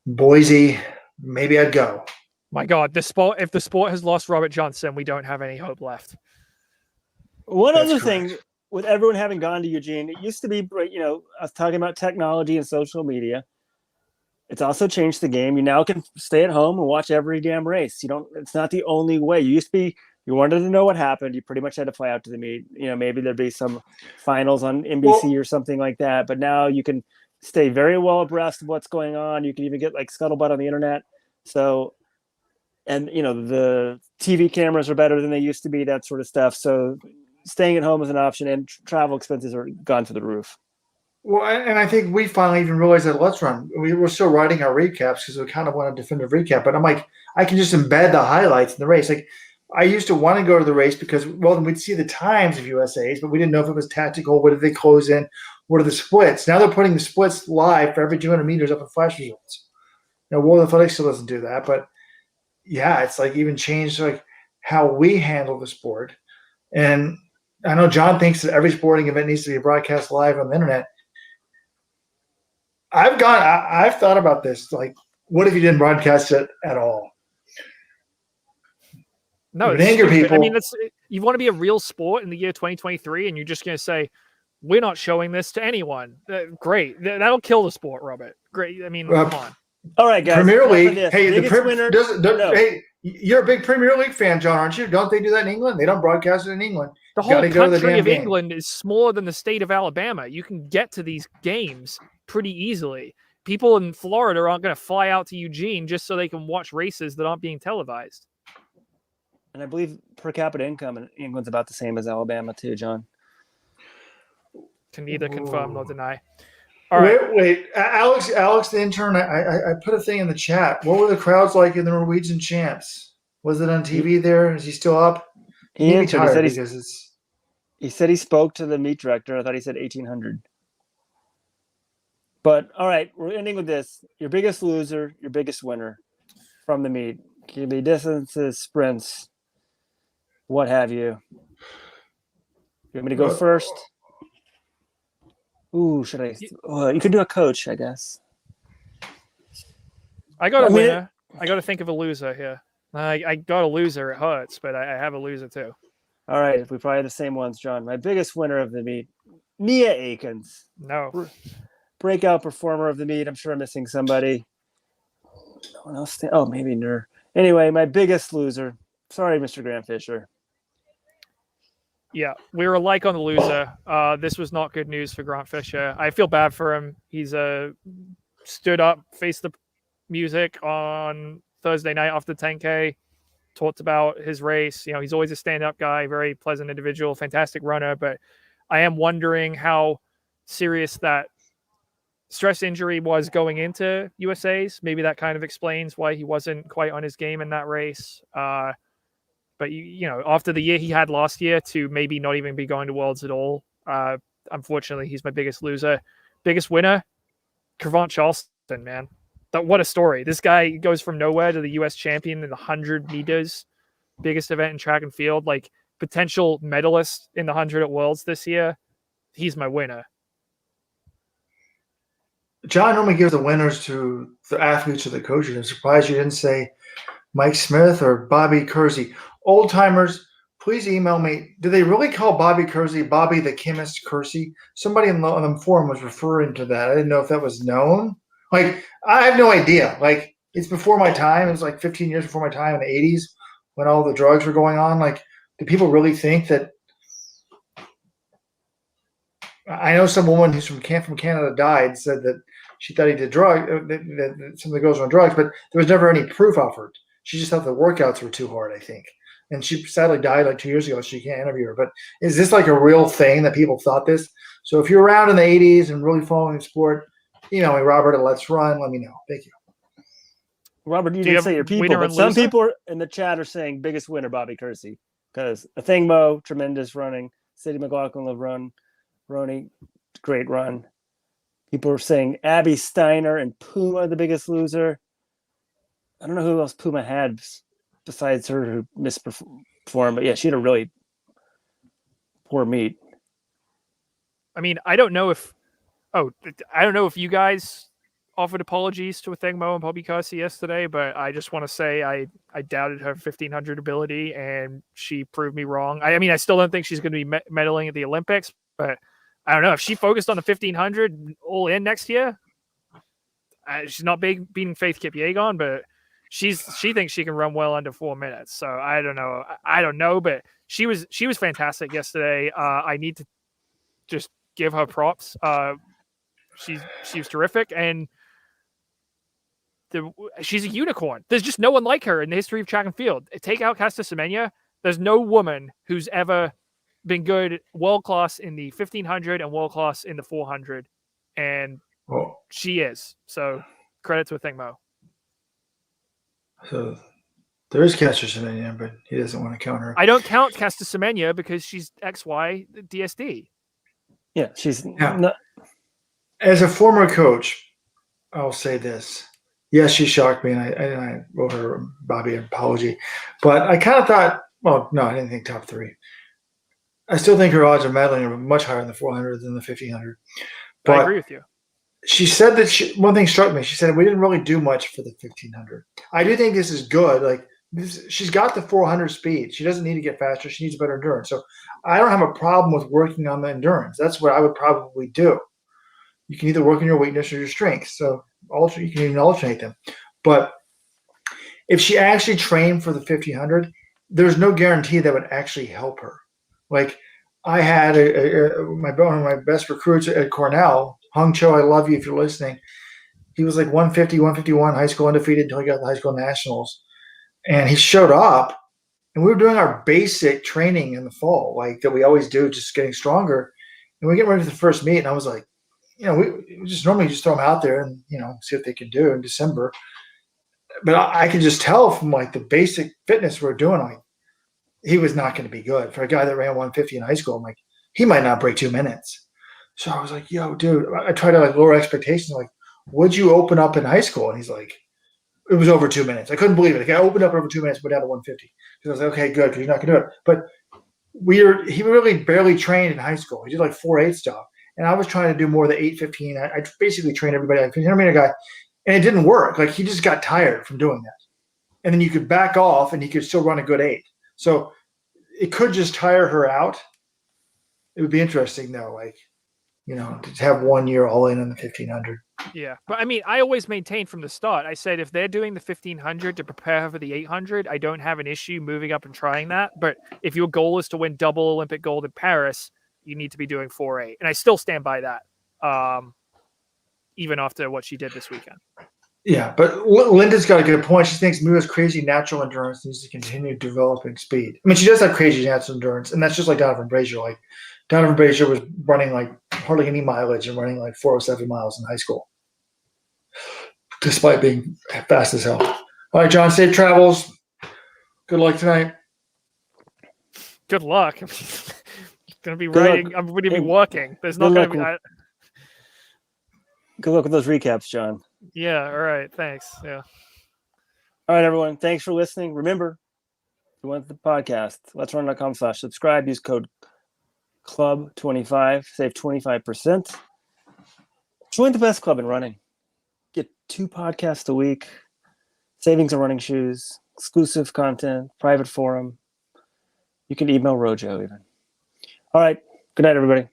Boise, maybe I'd go.
My God, if the sport has lost Robert Johnson, we don't have any hope left.
One other thing, with everyone having gone to Eugene, it used to be, I was talking about technology and social media. It's also changed the game. You now can stay at home and watch every damn race. It's not the only way. You used to be, you wanted to know what happened, you pretty much had to fly out to the meet. Maybe there'd be some finals on NBC or something like that. But now you can stay very well abreast of what's going on. You can even get like scuttlebutt on the internet. So, and the TV cameras are better than they used to be, that sort of stuff. So staying at home is an option, and travel expenses are gone to the roof.
Well, and I think we finally even realized that Let's Run, we were still writing our recaps because we kind of want a definitive recap. But I'm like, I can just embed the highlights in the race. Like, I used to want to go to the race because, well, then we'd see the times of USA's, but we didn't know if it was tactical. What did they close in? What are the splits? Now they're putting the splits live for every 200 meters up in flash results. World Athletics still doesn't do that, but yeah, it's like even changed like how we handle the sport. And I know John thinks that every sporting event needs to be broadcast live on the internet. I've thought about this. Like, what if you didn't broadcast it at all?
No, it's anger people. I mean, you want to be a real sport in the year 2023, and you're just going to say, we're not showing this to anyone. Great. That'll kill the sport, Robert. Great. I mean, come on.
All right, guys.
Premier League. Hey,
Hey,
you're a big Premier League fan, John, aren't you? Don't they do that in England? They don't broadcast it in England.
The whole country of England is smaller than the state of Alabama. You can get to these games pretty easily. People in Florida aren't going to fly out to Eugene just so they can watch races that aren't being televised.
And I believe per capita income in England's about the same as Alabama too, John.
Can neither confirm nor deny. All right.
Wait. Alex, the intern, I put a thing in the chat. What were the crowds like in the Norwegian champs? Was it on TV there? Is he still up?
He answered. He said He said he spoke to the meet director. I thought he said 1,800. But all right, we're ending with this. Your biggest loser, your biggest winner from the meet. Can be distances, sprints, what have you. You want me to go first? Ooh, should I? You could do a coach, I guess.
I got a winner. I got to think of a loser here. I got a loser. It hurts, but I have a loser too.
All right, we probably have the same ones, John. My biggest winner of the meet, Nia Akins.
No.
Breakout performer of the meet. I'm sure I'm missing somebody. No one else. Maybe Nur. Anyway, my biggest loser. Sorry, Mr. Grant Fisher.
Yeah, we were alike on the loser. This was not good news for Grant Fisher. I feel bad for him. He's stood up, faced the music on Thursday night after 10K, talked about his race. You know, he's always a stand-up guy, very pleasant individual, fantastic runner. But I am wondering how serious that stress injury was going into USA's. Maybe that kind of explains why he wasn't quite on his game in that race. But, you know, after the year he had last year to maybe not even be going to Worlds at all, unfortunately, he's my biggest loser. Biggest winner, Cravant Charleston, man. What a story. This guy goes from nowhere to the U.S. champion in the 100 meters, biggest event in track and field, like potential medalist in the 100 at Worlds this year. He's my winner.
John normally gives the winners to the athletes or the coaches. I'm surprised you didn't say Mike Smith or Bobby Kersey. Old timers, please email me. Do they really call Bobby Kersey Bobby the Chemist Kersey? Somebody on the forum was referring to that. I didn't know if that was known. Like, I have no idea. Like, it's before my time. It was like 15 years before my time in the 80s when all the drugs were going on. Like, do people really think that? I know some woman who's from Canada died, said that she thought he did that some of the girls were on drugs, but there was never any proof offered. She just thought the workouts were too hard, I think. And she sadly died like 2 years ago, so you can't interview her. But is this like a real thing that people thought this? So if you're around in the 80s and really following the sport, email me, Robert at Let's Run. Let me know. Thank you.
Robert, you didn't say your people, but some people in the chat are saying biggest winner, Bobby Kersey. Because Athingmo, tremendous running. Sadie McLaughlin, LeBron, Roney, great run. People are saying Abby Steiner and Puma, the biggest loser. I don't know who else Puma had besides her who misperformed, but yeah, she had a really poor meet.
I mean, I don't know if you guys offered apologies to Athingmo and Bobby Kersey yesterday, but I just want to say I doubted her 1500 ability and she proved me wrong. I mean, I still don't think she's going to be medaling at the Olympics, but I don't know if she focused on the 1500 all in next year. She's not beating Faith Kipyegon, but she thinks she can run well under 4 minutes. So I don't know, but she was fantastic yesterday. I need to just give her props. She was terrific, and she's a unicorn. There's just no one like her in the history of track and field. Take out Casta Semenya. There's no woman who's ever been good, world class in the 1500 and world class in the 400, and she is. So credit to Athingmo.
So there is Casta Semenya, but he doesn't want to count her.
I don't count Casta Semenya because she's XY DSD.
Yeah, she's
not. As a former coach, I'll say this. Yes, she shocked me, and I wrote her, Bobby, an apology. But I kind of thought, well, no, I didn't think top three. I still think her odds of medaling are much higher in the 400 than the 1500. But
I agree with you.
She said that one thing struck me. She said we didn't really do much for the 1500. I do think this is good. Like she's got the 400 speed. She doesn't need to get faster. She needs better endurance. So I don't have a problem with working on the endurance. That's what I would probably do. You can either work on your weakness or your strengths. So you can even alternate them. But if she actually trained for the 1500, there's no guarantee that would actually help her. Like I had one of my best recruits at Cornell, Hung Cho, I love you if you're listening. He was like 150, 151, high school undefeated until he got the high school nationals. And he showed up, and we were doing our basic training in the fall, like that we always do, just getting stronger. And we get ready for the first meet, and I was like, we just normally just throw them out there and, see what they can do in December. But I could just tell from like the basic fitness we're doing, like he was not going to be good. For a guy that ran 150 in high school, I'm like, he might not break 2 minutes. So I was like, yo, dude, I tried to like lower expectations. Like, would you open up in high school? And he's like, it was over 2 minutes. I couldn't believe it. Like, I opened up over 2 minutes, went down to 150. Because I was like, okay, good, because you're not gonna do it. But he really barely trained in high school. He did like 4.8 stuff. And I was trying to do more of the 8:15. I basically trained everybody like 100 meter guy, and it didn't work. Like, he just got tired from doing that. And then you could back off and he could still run a good 8. So it could just tire her out. It would be interesting though, like, to have 1 year all in on the 1500.
Yeah. But I mean, I always maintained from the start, I said, if they're doing the 1500 to prepare her for the 800, I don't have an issue moving up and trying that. But if your goal is to win double Olympic gold in Paris, you need to be doing 4.8. And I still stand by that. Even after what she did this weekend.
Yeah, but Linda's got a good point. She thinks Mia's crazy natural endurance needs to continue developing speed. I mean, she does have crazy natural endurance, and that's just like Donovan Brazier. Like, Donovan Brazier was running like hardly any mileage and running like 407 miles in high school, despite being fast as hell. All right, John, safe travels. Good luck tonight.
Good luck. I'm going to be riding. I'm going to be walking. There's not going to be.
Good luck with those recaps, John.
Yeah. All right. Thanks. Yeah.
All right, everyone. Thanks for listening. Remember, if you want the podcast, letsrun.com/subscribe. Use code CLUB25. Save 25%. Join the best club in running. Get 2 podcasts a week. Savings on running shoes. Exclusive content. Private forum. You can email Rojo even. All right. Good night, everybody.